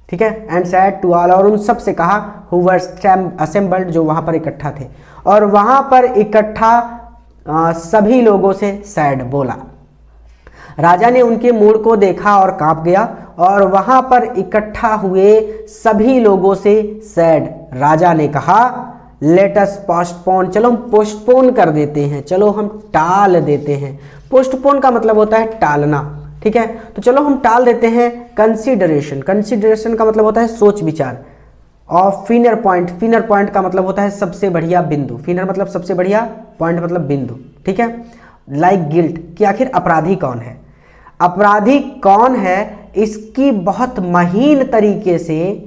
S1: ठीक है, एंड सैड टू ऑल, और उन सब से कहा, हु वर असेंबल्ड, जो वहां पर इकट्ठा थे, और वहां पर इकट्ठा सभी लोगों से सैड, बोला। राजा ने उनके मूड को देखा और कांप गया, और वहां पर इकट्ठा हुए सभी लोगों से सैड, राजा ने कहा, लेट अस पोस्टपोन, चलो हम पोस्टपोन कर देते हैं, चलो हम टाल देते हैं। पोस्टपोन का मतलब होता है टालना। ठीक है, तो चलो हम टाल देते हैं कंसीडरेशन, कंसीडरेशन का मतलब होता है सोच विचार, और फिनर पॉइंट, फिनर पॉइंट का मतलब होता है सबसे बढ़िया बिंदु, फिनर मतलब सबसे बढ़िया, पॉइंट मतलब बिंदु। ठीक है, लाइक गिल्ट, कि आखिर अपराधी कौन है, अपराधी कौन है, इसकी बहुत महीन तरीके से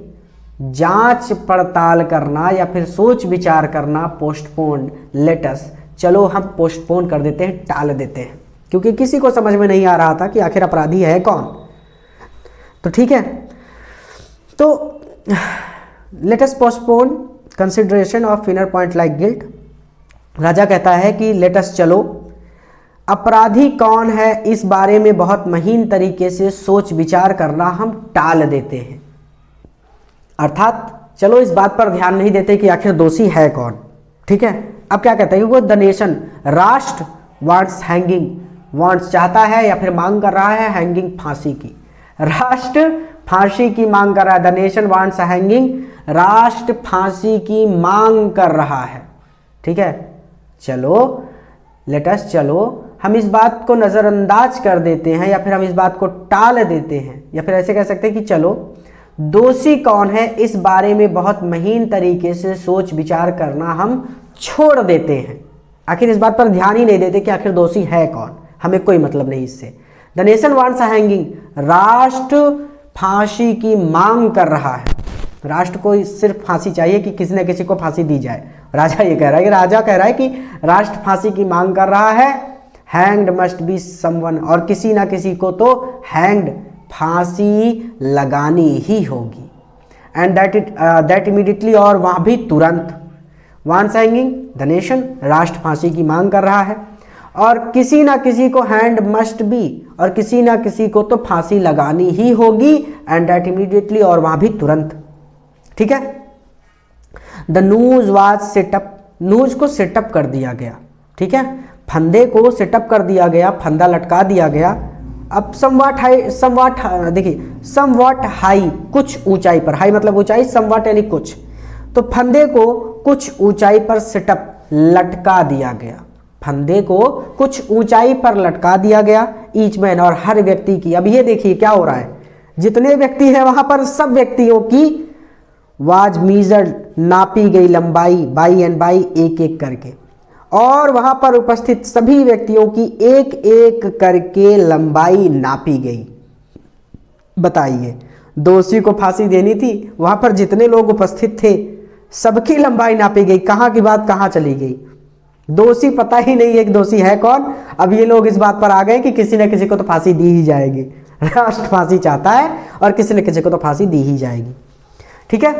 S1: जांच पड़ताल करना या फिर सोच विचार करना, पोस्टपोन, लेटस, चलो हम पोस्टपोन कर देते हैं, टाल देते हैं, क्योंकि किसी को समझ में नहीं आ रहा था कि आखिर अपराधी है कौन। तो ठीक है, तो let us postpone consideration of finer point like guilt, राजा कहता है कि लेट अस, चलो अपराधी कौन है इस बारे में बहुत महीन तरीके से सोच विचार करना हम टाल देते हैं। अर्थात चलो इस बात पर ध्यान नहीं देते कि आखिर दोषी है कौन। ठीक है, अब क्या कहता है कि वो द नेशन, राष्ट्र, वांट्स हैंगिंग, वांट्स चाहता है या फिर मांग कर रहा है हैंगिंग, फांसी की, राष्ट्र फांसी की मांग कर रहा है, द नेशन वांट्स हैंगिंग, राष्ट्र फांसी की मांग कर रहा है। ठीक है, चलो लेटस, चलो हम इस बात को नज़रअंदाज कर देते हैं या फिर हम इस बात को टाल देते हैं, या फिर ऐसे कह सकते हैं कि चलो दोषी कौन है इस बारे में बहुत महीन तरीके से सोच विचार करना हम छोड़ देते हैं। आखिर इस बात पर ध्यान ही नहीं देते कि आखिर दोषी है कौन, हमें कोई मतलब नहीं इससे। द नेशन वांट्स हैंगिंग, राष्ट्र फांसी की मांग कर रहा है, राष्ट्र को सिर्फ फांसी चाहिए कि किसी न किसी को फांसी दी जाए। राजा ये कह रहा है कि राष्ट्र फांसी की मांग कर रहा है, हैंग्ड मस्ट बी समवन, और किसी ना किसी को तो हैंग्ड, फांसी लगानी ही होगी, एंड दैट इमीडिएटली, और वहाँ भी तुरंत। वांट्स हैंगिंग, द नेशन, राष्ट्र फांसी की मांग कर रहा है, और किसी ना किसी को हैंड मस्ट बी, और किसी ना किसी को तो फांसी लगानी ही होगी, एंड दैट इमीडिएटली, और वहाँ भी तुरंत। ठीक है, the noose was setup, noose को सेटअप कर दिया गया। ठीक है, फंदे को सेटअप कर दिया गया, फंदा लटका दिया गया। अब समवाट हाई, समवाट देखिए, समवाट हाई, कुछ ऊंचाई पर, हाई मतलब ऊंचाई, समवाट यानी कुछ, तो फंदे को कुछ ऊंचाई पर सेटअप, लटका दिया गया, फंदे को कुछ ऊंचाई पर लटका दिया गया। ईच मैन, और हर व्यक्ति की, अब ये देखिए क्या हो रहा है, जितने व्यक्ति हैं वहां पर सब व्यक्तियों की वाज मीजर्ड, नापी गई लंबाई, बाई एंड बाई, एक एक करके, और वहां पर उपस्थित सभी व्यक्तियों की एक एक करके लंबाई नापी गई। बताइए, दोषी को फांसी देनी थी, वहां पर जितने लोग उपस्थित थे सबकी लंबाई नापी गई, कहाँ की बात कहाँ चली गई, दोषी पता ही नहीं है कि दोषी है कौन। अब ये लोग इस बात पर आ गए कि किसी न किसी को तो फांसी दी ही जाएगी, राष्ट्र फांसी चाहता है और किसी न किसी को तो फांसी दी ही जाएगी। ठीक है,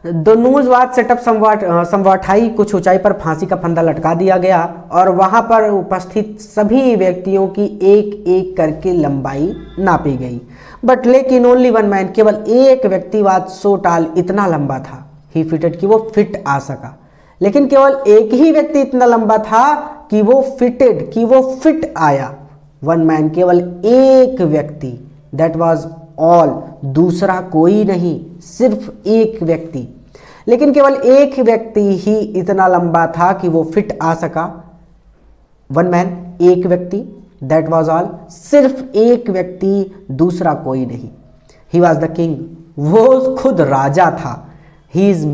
S1: the news was setup somewhat high, कुछ ऊंचाई पर फांसी का फंदा लटका दिया गया और वहां पर उपस्थित सभी व्यक्तियों की एक एक करके लंबाई नापी गई। बट लेकिन ओनली वन मैन, केवल एक व्यक्ति वाज सो टाल, इतना लंबा था, ही फिटेड कि वो फिट आ सका। लेकिन केवल एक ही व्यक्ति इतना लंबा था कि वो फिटेड, कि वो फिट आया। वन मैन, केवल एक व्यक्ति, दैट वाज ऑल, दूसरा कोई नहीं, सिर्फ एक व्यक्ति। लेकिन केवल एक व्यक्ति ही इतना लंबा था कि वो फिट आ सका। वन मैन, एक व्यक्ति, दैट वाज ऑल, सिर्फ एक व्यक्ति, दूसरा कोई नहीं। ही वॉज द किंग, वो खुद राजा था। हिज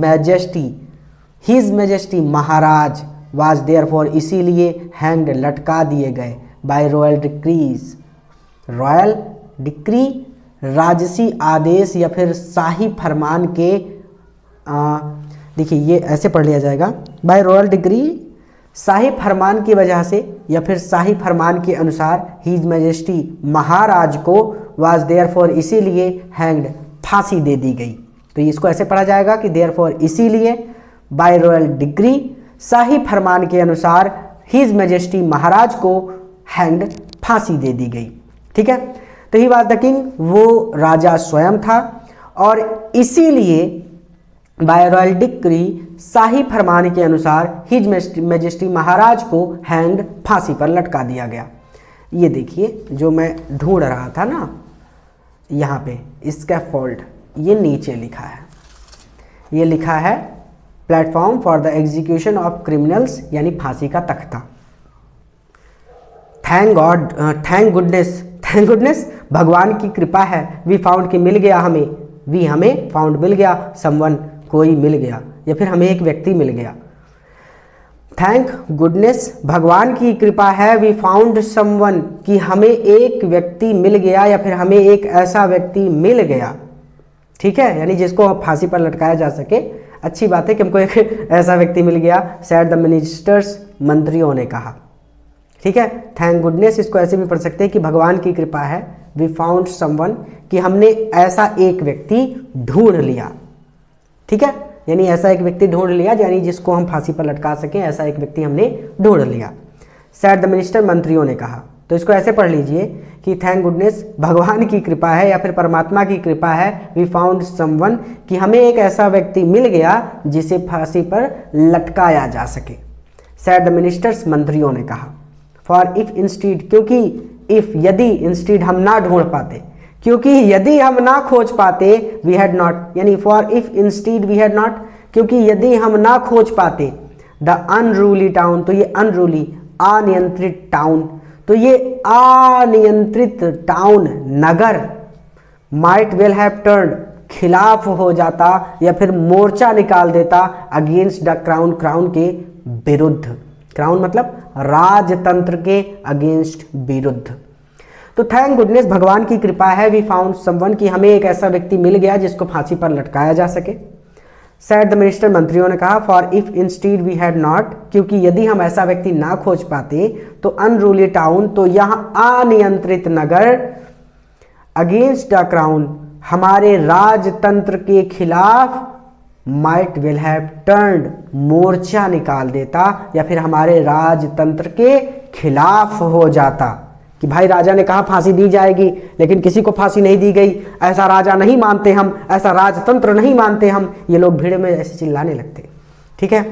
S1: मैजेस्टी महाराज वाज देयरफॉर, इसीलिए हैंग्ड, लटका दिए गए, by royal decrees. Royal decree राजसी आदेश या फिर शाही फरमान के, देखिए ये ऐसे पढ़ लिया जाएगा, बाय रॉयल डिक्री, शाही फरमान की वजह से या फिर शाही फरमान के अनुसार, हिज मैजेस्टी महाराज को, वाज देयरफॉर, इसीलिए हैंग्ड, फांसी दे दी गई। तो इसको ऐसे पढ़ा जाएगा कि देयरफॉर, इसीलिए, बाय रॉयल डिक्री, शाही फरमान के अनुसार, हिज मैजेस्टी महाराज को हैंग्ड, फांसी दे दी गई। ठीक है, तो ही वाज द किंग, वो राजा स्वयं था और इसीलिए बाय रॉयल डिक्री, शाही फरमान के अनुसार, हिज मैजेस्टी महाराज को हैंग्ड, फांसी पर लटका दिया गया। ये देखिए जो मैं ढूंढ रहा था ना, यहाँ पे स्कैफोल्ड, ये नीचे लिखा है, ये लिखा है platform for the execution of criminals, यानी फांसी का तख्ता। थैंक गॉड, थैंक गुडनेस, भगवान की कृपा है, वी फाउंड, कि मिल गया हमें, वी हमें, फाउंड मिल गया, समवन कोई मिल गया, या फिर हमें एक व्यक्ति मिल गया। थैंक गुडनेस, भगवान की कृपा है, वी फाउंड समवन, कि हमें एक व्यक्ति मिल गया या फिर हमें एक ऐसा व्यक्ति मिल गया। ठीक है, यानी जिसको फांसी पर लटकाया जा सके। अच्छी बात है कि हमको एक ऐसा व्यक्ति मिल गया, सैड द मिनिस्टर्स, मंत्रियों ने कहा। ठीक है, थैंक गुडनेस इसको ऐसे भी पढ़ सकते हैं कि भगवान की कृपा है, वी फाउंड समवन, कि हमने ऐसा एक व्यक्ति ढूंढ लिया। ठीक है, यानी ऐसा एक व्यक्ति ढूंढ लिया, यानी जिसको हम फांसी पर लटका सकें, ऐसा एक व्यक्ति हमने ढूंढ लिया। सैड द मिनिस्टर, मंत्रियों ने कहा। तो इसको ऐसे पढ़ लीजिए कि थैंक गुडनेस, भगवान की कृपा है या फिर परमात्मा की कृपा है, वी फाउंड समवन, कि हमें एक ऐसा व्यक्ति मिल गया जिसे फांसी पर लटकाया जा सके। सैड द मिनिस्टर्स, मंत्रियों ने कहा। फॉर इफ इंस्टीड, क्योंकि, इफ यदि, इंस्टीड हम ना ढूंढ पाते, क्योंकि यदि हम ना खोज पाते, वी हैड नॉट, यानी for if instead we had not, क्योंकि यदि हम ना खोज पाते, द अनरूली टाउन, तो ये अनरूली, अनियंत्रित टाउन, तो ये अनियंत्रित town, Nagar, might well have turned, खिलाफ हो जाता या फिर मोर्चा निकाल देता, अगेंस्ट द क्राउन, क्राउन के विरुद्ध, क्राउन मतलब राजतंत्र के अगेंस्ट, विरुद्ध। तो थैंक गुडनेस, भगवान की कृपा है, वी फाउंड समवन, कि हमें एक ऐसा व्यक्ति मिल गया जिसको फांसी पर लटकाया जा सके। सैड द मिनिस्टर, मंत्रियों ने कहा। For if instead we had not, क्योंकि यदि हम ऐसा व्यक्ति ना खोज पाते, तो अनरूली टाउन, तो यहाँ अनियंत्रित नगर, अगेंस्ट द क्राउन, हमारे राजतंत्र के खिलाफ, माइट विल हैव टर्न्ड, मोर्चा निकाल देता या फिर हमारे राजतंत्र के खिलाफ हो जाता, कि भाई राजा ने कहा फांसी दी जाएगी लेकिन किसी को फांसी नहीं दी गई, ऐसा राजा नहीं मानते हम, ऐसा राजतंत्र नहीं मानते हम, ये लोग भीड़ में ऐसे चिल्लाने लगते। ठीक है,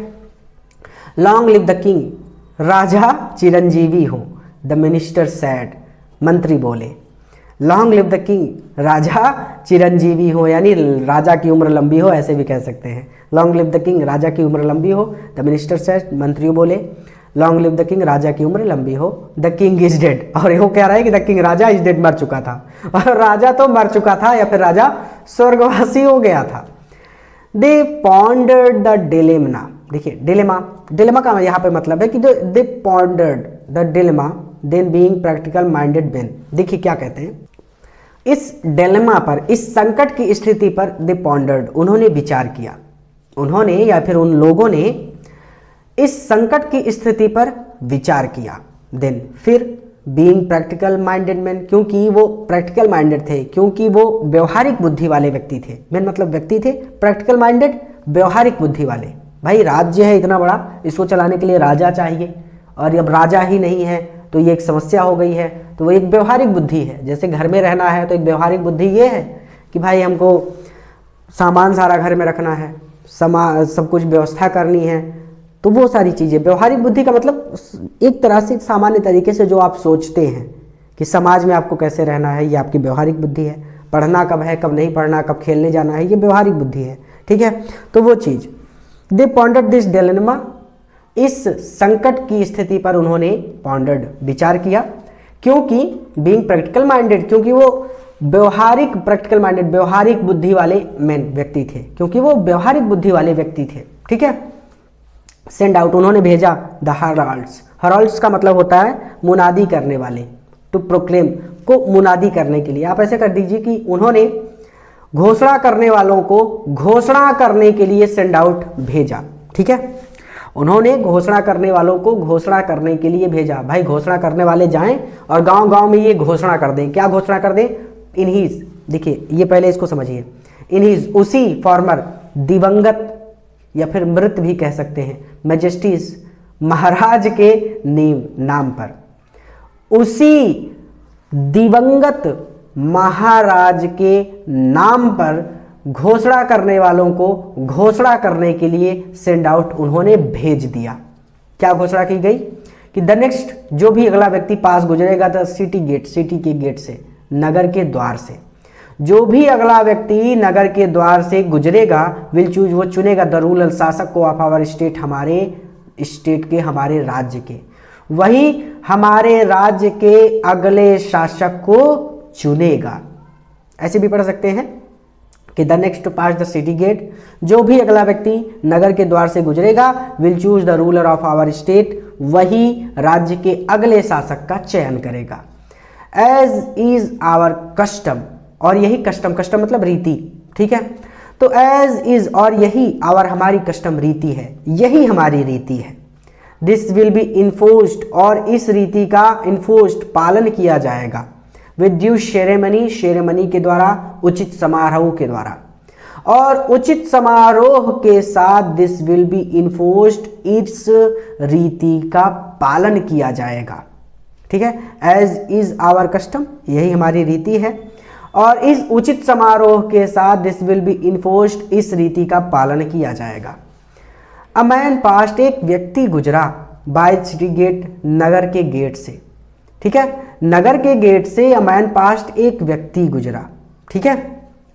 S1: लॉन्ग लिव द किंग, राजा चिरंजीवी हो, द मिनिस्टर सैड, मंत्री बोले। लॉन्ग लिव द किंग, राजा चिरंजीवी हो, यानी राजा की उम्र लंबी हो, ऐसे भी कह सकते हैं। लॉन्ग लिव द किंग, राजा की उम्र लंबी हो, द मिनिस्टर सेड, मंत्रियों बोले। लॉन्ग लिव द किंग, राजा की उम्र लंबी हो, द किंग इज डेड, और वो कह रहा है कि the king, Raja is dead, मर चुका था, और राजा तो मर चुका था या फिर राजा स्वर्गवासी हो गया था। दे पॉन्डर्ड द डिलेमा, देखिए डिलेमा, डिलेमा का यहाँ पे मतलब है कि they pondered the dilemma, then being practical minded man. देखिए क्या कहते हैं, इस डिलेमा पर, इस संकट की स्थिति पर, दे पॉन्डर्ड, उन्होंने विचार किया, उन्होंने या फिर उन लोगों ने इस संकट की स्थिति पर विचार किया। देन फिर बीइंग प्रैक्टिकल माइंडेड मैन, क्योंकि वो प्रैक्टिकल माइंडेड थे, क्योंकि वो व्यवहारिक बुद्धि वाले व्यक्ति थे। मैन मतलब व्यक्ति थे, प्रैक्टिकल माइंडेड व्यवहारिक बुद्धि वाले। भाई राज्य है इतना बड़ा, इसको चलाने के लिए राजा चाहिए, और अब राजा ही नहीं है तो ये एक समस्या हो गई है। तो वो एक व्यवहारिक बुद्धि है। जैसे घर में रहना है तो एक व्यवहारिक बुद्धि ये है कि भाई हमको सामान सारा घर में रखना है, सब कुछ व्यवस्था करनी है, तो वो सारी चीज़ें। व्यवहारिक बुद्धि का मतलब एक तरह से सामान्य तरीके से जो आप सोचते हैं कि समाज में आपको कैसे रहना है, ये आपकी व्यवहारिक बुद्धि है। पढ़ना कब है, कब नहीं पढ़ना, कब खेलने जाना है, ये व्यवहारिक बुद्धि है। ठीक है, तो वो चीज़। दे पॉन्डर्ड दिस डिलेमा, इस संकट की स्थिति पर उन्होंने पॉन्डर्ड विचार किया, क्योंकि बीइंग प्रैक्टिकल माइंडेड, क्योंकि वो व्यवहारिक प्रैक्टिकल माइंडेड व्यवहारिक बुद्धि वाले मैन व्यक्ति थे, क्योंकि वो व्यवहारिक बुद्धि वाले व्यक्ति थे। ठीक है, सेंड आउट, उन्होंने भेजा द हराल्ड्स। हराल्ड्स का मतलब होता है मुनादी करने वाले, टू प्रोक्लेम को मुनादी करने के लिए। आप ऐसे कर दीजिए कि उन्होंने घोषणा करने वालों को घोषणा करने के लिए सेंड आउट भेजा। ठीक है, उन्होंने घोषणा करने वालों को घोषणा करने के लिए भेजा। भाई घोषणा करने वाले जाएं और गांव-गांव में ये घोषणा कर दें। क्या घोषणा कर दें? इन हीज, देखिए ये पहले इसको समझिए, इन हीज, उसी फॉर्मर, दिवंगत या फिर मृत भी कह सकते हैं, मैजेस्टीज, महाराज के नाम पर, उसी दिवंगत महाराज के नाम पर घोषणा करने वालों को घोषणा करने के लिए सेंड आउट उन्होंने भेज दिया। क्या घोषणा की गई कि द नेक्स्ट, जो भी अगला व्यक्ति पास गुजरेगा द सिटी गेट, सिटी के गेट से, नगर के द्वार से, जो भी अगला व्यक्ति नगर के द्वार से गुजरेगा, विल चूज, वो चुनेगा द रूलर, शासक को, ऑफ आवर स्टेट, हमारे स्टेट के, हमारे राज्य के, वही हमारे राज्य के अगले शासक को चुनेगा। ऐसे भी पढ़ सकते हैं कि the next pass the city gate, जो भी अगला व्यक्ति नगर के द्वार से गुजरेगा, will choose the ruler of our state, वही राज्य के अगले शासक का चयन करेगा। एज इज आवर कस्टम, और यही कस्टम, कस्टम मतलब रीति। ठीक है, तो एज इज, और यही आवर, हमारी कस्टम रीति है, यही हमारी रीति है। दिस विल बी इन्फोर्स्ड, और इस रीति का इन्फोर्स्ड, पालन किया जाएगा, विद ड्यू सेरेमनी, सेरेमनी के द्वारा, उचित समारोह के द्वारा, और उचित समारोह के साथ दिस विल बी इन्फोर्स्ड, इस रीति का पालन किया जाएगा। ठीक है, एज इज आवर कस्टम, यही हमारी रीति है, और इस उचित समारोह के साथ दिस विल बी इन्फोर्स्ड, इस रीति का पालन किया जाएगा। अ मैन पास्ट, एक व्यक्ति गुजरा, बाय सिटी गेट, नगर के गेट से। ठीक है, नगर के गेट से अ मैन पास्ट, एक व्यक्ति गुजरा। ठीक है,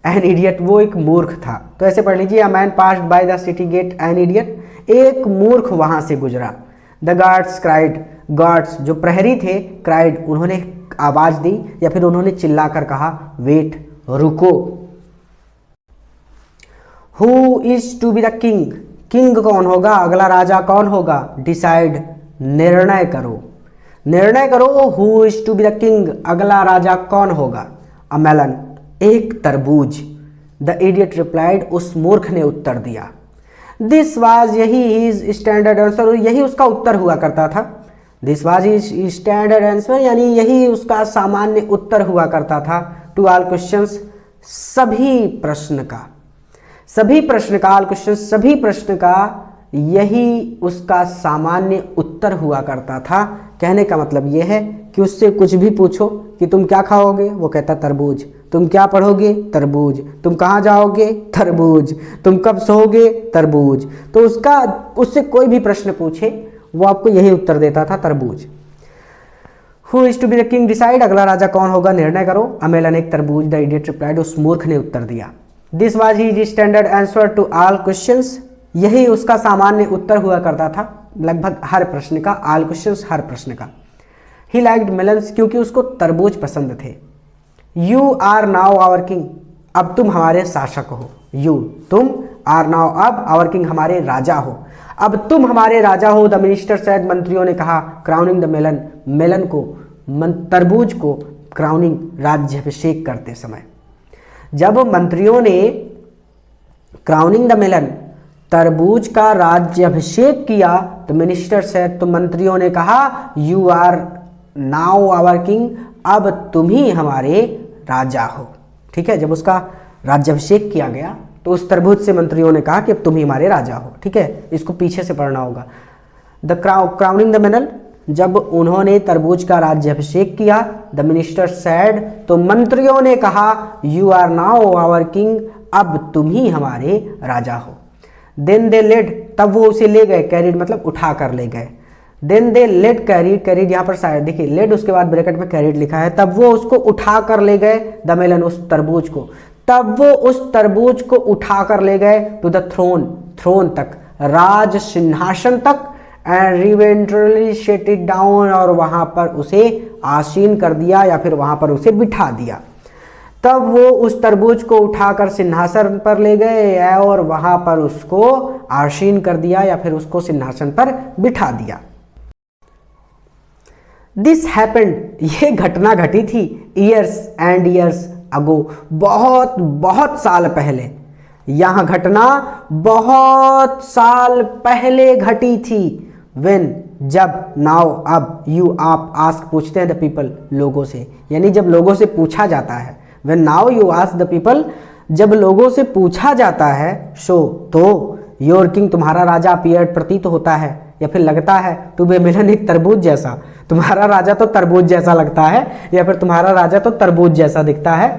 S1: एन इडियट, वो एक मूर्ख था। तो ऐसे पढ़ लीजिए, a man passed by the city get an idiot, एक मूर्ख वहां से गुजरा। द गार्ड्स क्राइड, गार्ड्स जो प्रहरी थे, क्राइड, उन्होंने आवाज दी या फिर उन्होंने चिल्लाकर कहा, वेट, रुको। Who is to be the king, king कौन होगा, अगला राजा कौन होगा, डिसाइड, निर्णय करो, निर्णय करो। Who is to be the king, अगला राजा कौन होगा। अ मेलन, एक तरबूज। द इडियट रिप्लाइड, उस मूर्ख ने उत्तर दिया। दिस वाज, यही हिज स्टैंडर्ड आंसर, यही उसका उत्तर हुआ करता था। This was his standard answer, यानी यही उसका सामान्य उत्तर हुआ करता था। टू ऑल क्वेश्चंस, सभी प्रश्न का, सभी प्रश्न का, ऑल क्वेश्चन, सभी प्रश्न का यही उसका सामान्य उत्तर हुआ करता था। कहने का मतलब यह है कि उससे कुछ भी पूछो कि तुम क्या खाओगे, वो कहता तरबूज। तुम क्या पढ़ोगे, तरबूज। तुम कहाँ जाओगे, तरबूज। तुम कब सोओगे, तरबूज। तो उससे कोई भी प्रश्न पूछे वो आपको यही उत्तर देता था, तरबूज। Who is to be the king, decide, अगला राजा कौन होगा, निर्णय करो। अ मेलन, एक तरबूज। द इडियट रिप्लाइड, उस मूर्ख ने उत्तर दिया। This was his standard answer to all questions, यही उसका सामान्य उत्तर हुआ करता था लगभग हर प्रश्न का, ऑल क्वेश्चंस, हर प्रश्न का। ही लाइक्ड मेलन्स, क्योंकि उसको तरबूज पसंद थे। You are now our king, अब तुम हमारे शासक हो। यू, तुम, आर नाउ, अब, आवर किंग, हमारे राजा हो। अब तुम हमारे राजा हो। द मिनिस्टर सेड, मंत्रियों ने कहा। क्राउनिंग द मेलन, मेलन को, तरबूज को क्राउनिंग, राज्याभिषेक करते समय। जब मंत्रियों ने क्राउनिंग द मेलन, तरबूज का राज्याभिषेक किया, तो मिनिस्टर सेड, तो मंत्रियों ने कहा, you are now our king, अब तुम ही हमारे राजा हो। ठीक है, जब उसका राज्याभिषेक किया गया तो उस तरबूज से मंत्रियों ने कहा कि अब तुम ही हमारे राजा हो। ठीक है, इसको पीछे से पढ़ना होगा। द क्राउनिंग द मिनल, जब उन्होंने तरबूज का राज्याभिषेक किया, द मिनिस्टर सैड, तो मंत्रियों ने कहा, you are now our king, अब तुम ही हमारे राजा हो। देन दे लेड, तब वो उसे ले गए, कैरिड मतलब उठा कर ले गए। Then they led carried, carried यहाँ पर शायद देखिए लेड उसके बाद ब्रैकेट में कैरिड लिखा है, तब वो उसको उठा कर ले गए, द मेलन उस तरबूज को, तब वो उस तरबूज को उठा कर ले गए टू द थ्रोन, थ्रोन तक, राज सिंहासन तक, and eventually set it down, और वहां पर उसे आसीन कर दिया या फिर वहां पर उसे बिठा दिया। तब वो उस तरबूज को उठाकर सिंहासन पर ले गए और वहां पर उसको आसीन कर दिया या फिर उसको सिंहासन पर बिठा दिया। दिस हैपेंड, ये घटना घटी थी, ईयर्स एंड ईयर्स अगो, बहुत बहुत साल पहले। यह घटना बहुत साल पहले घटी थी। व्हेन, जब, नाउ अब, यू आप, आस्क पूछते हैं द पीपल लोगों से, यानी जब लोगों से पूछा जाता है। When now you ask the people, जब लोगों से पूछा जाता है, शो तो योर किंग तुम्हारा राजा अपीयर प्रतीत होता है या फिर लगता है, टू बी मिलन एक तरबूज जैसा, तुम्हारा राजा तो तरबूज जैसा लगता है या फिर तुम्हारा राजा तो तरबूज जैसा दिखता है।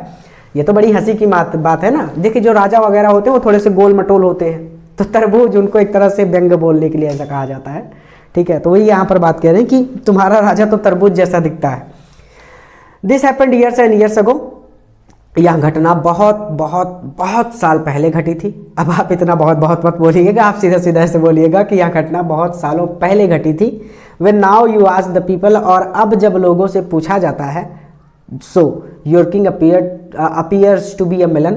S1: ये तो बड़ी हंसी की बात है ना। देखिए जो राजा वगैरह होते हैं वो थोड़े से गोल मटोल होते हैं, तो तरबूज उनको एक तरह से व्यंग बोलने के लिए ऐसा कहा जाता है। ठीक है, तो वही यहाँ पर बात कह रहे हैं कि तुम्हारा राजा तो तरबूज जैसा दिखता है। This happened years and years ago, यह घटना बहुत बहुत बहुत साल पहले घटी थी। अब आप इतना बहुत बहुत मत बोलिएगा, आप सीधा सीधा ऐसे बोलिएगा कि यह घटना बहुत सालों पहले घटी थी। When now you ask the people, और अब जब लोगों से पूछा जाता है, so your king appears to be a melon,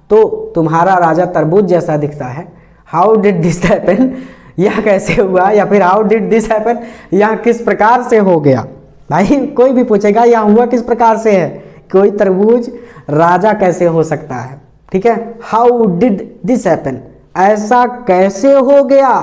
S1: तो तुम्हारा राजा तरबूज जैसा दिखता है। हाउ डिड दिस हैपन, यह कैसे हुआ, या फिर हाउ डिड दिस हैपन, यह किस प्रकार से हो गया। भाई कोई भी पूछेगा यह हुआ किस प्रकार से है, कोई तरबूज राजा कैसे हो सकता है। ठीक है, हाउ डिड दिस हैपन, ऐसा कैसे हो गया।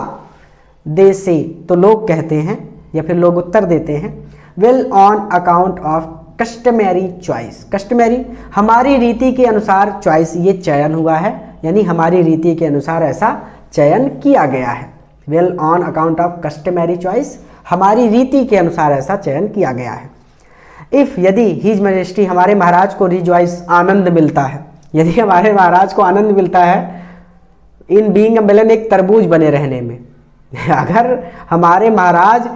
S1: दे से, तो लोग कहते हैं या फिर लोग उत्तर देते हैं, well on account of customary choice, customary हमारी रीति के अनुसार, चॉइस ये चयन हुआ है, यानी हमारी रीति के अनुसार ऐसा चयन किया गया है। Well on account of customary choice, हमारी रीति के अनुसार ऐसा चयन किया गया है। इफ, यदि, हिज मैजेस्टी हमारे महाराज को रिजॉइस आनंद मिलता है, यदि हमारे महाराज को आनंद मिलता है इन बीइंग अ मेलन एक तरबूज बने रहने में, अगर हमारे महाराज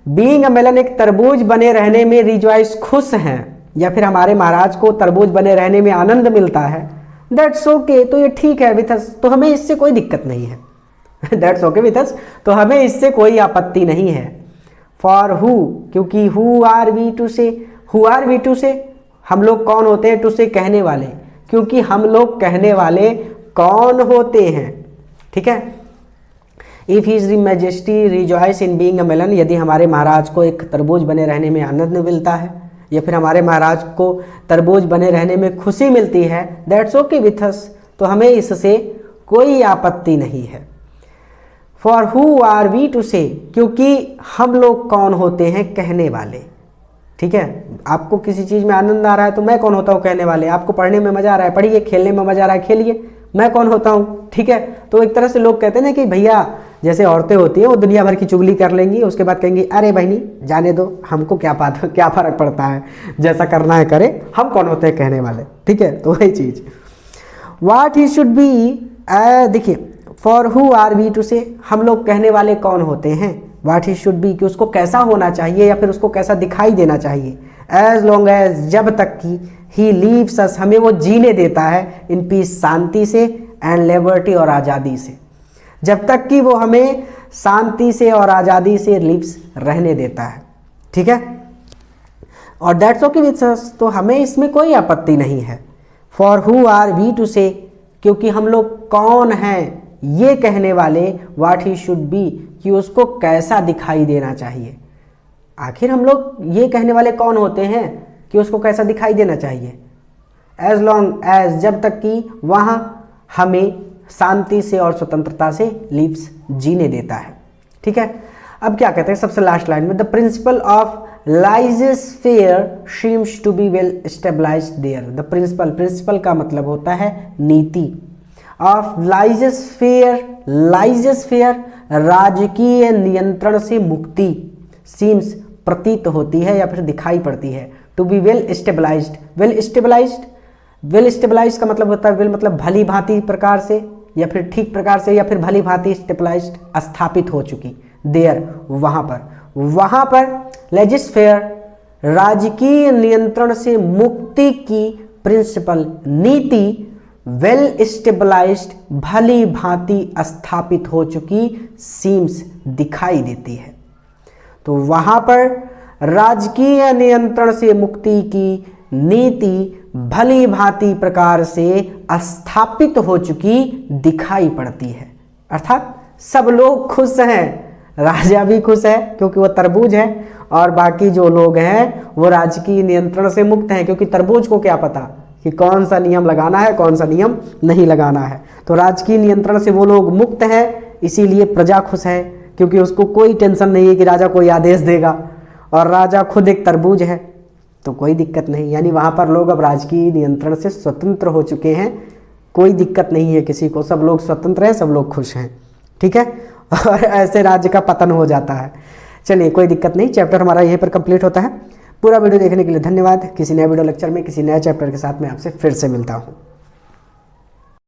S1: बीइंग अ मेलन एक तरबूज बने रहने में रिजॉइस खुश हैं, या फिर हमारे महाराज को तरबूज बने रहने में आनंद मिलता है, दैट्स ओके, तो ये ठीक है विथ अस, तो हमें इससे कोई दिक्कत नहीं है। दैट्स ओके विथ अस, तो हमें इससे कोई आपत्ति नहीं है। फॉर हु, क्योंकि हु आर वी टू से, who are we to say, हम लोग कौन होते हैं, टू से कहने वाले, क्योंकि हम लोग कहने वाले कौन होते हैं। ठीक है, if his majesty rejoice in being a melon, यदि हमारे महाराज को एक तरबूज बने रहने में आनंद मिलता है या फिर हमारे महाराज को तरबूज बने रहने में खुशी मिलती है, दैट्स ओके विथ अस, तो हमें इससे कोई आपत्ति नहीं है। For who are we to say, क्योंकि हम लोग कौन होते हैं, कहने वाले। ठीक है, आपको किसी चीज़ में आनंद आ रहा है तो मैं कौन होता हूँ, कहने वाले। आपको पढ़ने में मज़ा आ रहा है, पढ़िए, खेलने में मज़ा आ रहा है, खेलिए, मैं कौन होता हूँ। ठीक है, तो एक तरह से लोग कहते हैं ना कि भैया, जैसे औरतें होती हैं वो दुनिया भर की चुगली कर लेंगी, उसके बाद कहेंगी अरे बहनी जाने दो, हमको क्या फ़र्क पड़ता है, जैसा करना है करे, हम कौन होते हैं कहने वाले। ठीक है, तो वही चीज़ वाट ही शुड बी, देखिए for who are we to say, हम लोग कहने वाले कौन होते हैं, वाट ही शुड बी, कि उसको कैसा होना चाहिए या फिर उसको कैसा दिखाई देना चाहिए। एज लॉन्ग एज, जब तक कि, ही लीव्स अस, हमें वो जीने देता है, इन पीस, शांति से, एंड लिबर्टी, और आज़ादी से, जब तक कि वो हमें शांति से और आज़ादी से लिव्स रहने देता है। ठीक है, और दैट्स ओके विथ अस, तो हमें इसमें कोई आपत्ति नहीं है। For who are we to say, क्योंकि हम लोग कौन हैं ये कहने वाले, वाट ही शुड बी, कि उसको कैसा दिखाई देना चाहिए। आखिर हम लोग ये कहने वाले कौन होते हैं कि उसको कैसा दिखाई देना चाहिए। एज लॉन्ग एज, जब तक कि वहाँ हमें शांति से और स्वतंत्रता से लिव्स, जीने देता है। ठीक है, अब क्या कहते हैं सबसे लास्ट लाइन में, the principle of laissez faire seems to be well stabilised there. The principle, principle का मतलब होता है नीति, ऑफ लाइजेस्फेयर राजकीय नियंत्रण से मुक्ति सीम्स प्रतीत होती है या फिर दिखाई पड़ती है टू बी वेल स्टेबलाइज्ड का मतलब होता है वेल मतलब भली भांति प्रकार से या फिर ठीक प्रकार से या फिर भली भांति स्टेबलाइज्ड स्थापित हो चुकी। देयर वहां पर लेजिस्फेयर राजकीय नियंत्रण से मुक्ति की प्रिंसिपल नीति वेल स्टेबलाइज्ड भली भांति स्थापित हो चुकी सीम्स दिखाई देती है। तो वहां पर राजकीय नियंत्रण से मुक्ति की नीति भली भांति प्रकार से स्थापित हो चुकी दिखाई पड़ती है। अर्थात सब लोग खुश हैं, राजा भी खुश है क्योंकि वो तरबूज है, और बाकी जो लोग हैं वो राजकीय नियंत्रण से मुक्त हैं क्योंकि तरबूज को क्या पता कि कौन सा नियम लगाना है कौन सा नियम नहीं लगाना है। तो राजकीय नियंत्रण से वो लोग मुक्त हैं, इसीलिए प्रजा खुश है क्योंकि उसको कोई टेंशन नहीं है कि राजा कोई आदेश देगा, और राजा खुद एक तरबूज है तो कोई दिक्कत नहीं। यानी वहाँ पर लोग अब राजकीय नियंत्रण से स्वतंत्र हो चुके हैं, कोई दिक्कत नहीं है किसी को, सब लोग स्वतंत्र हैं, सब लोग खुश हैं। ठीक है, और ऐसे राज्य का पतन हो जाता है। चलिए कोई दिक्कत नहीं, चैप्टर हमारा यहीं पर कंप्लीट होता है। पूरा वीडियो देखने के लिए धन्यवाद। किसी नए वीडियो लेक्चर में किसी नए चैप्टर के साथ मैं आपसे फिर से मिलता हूँ।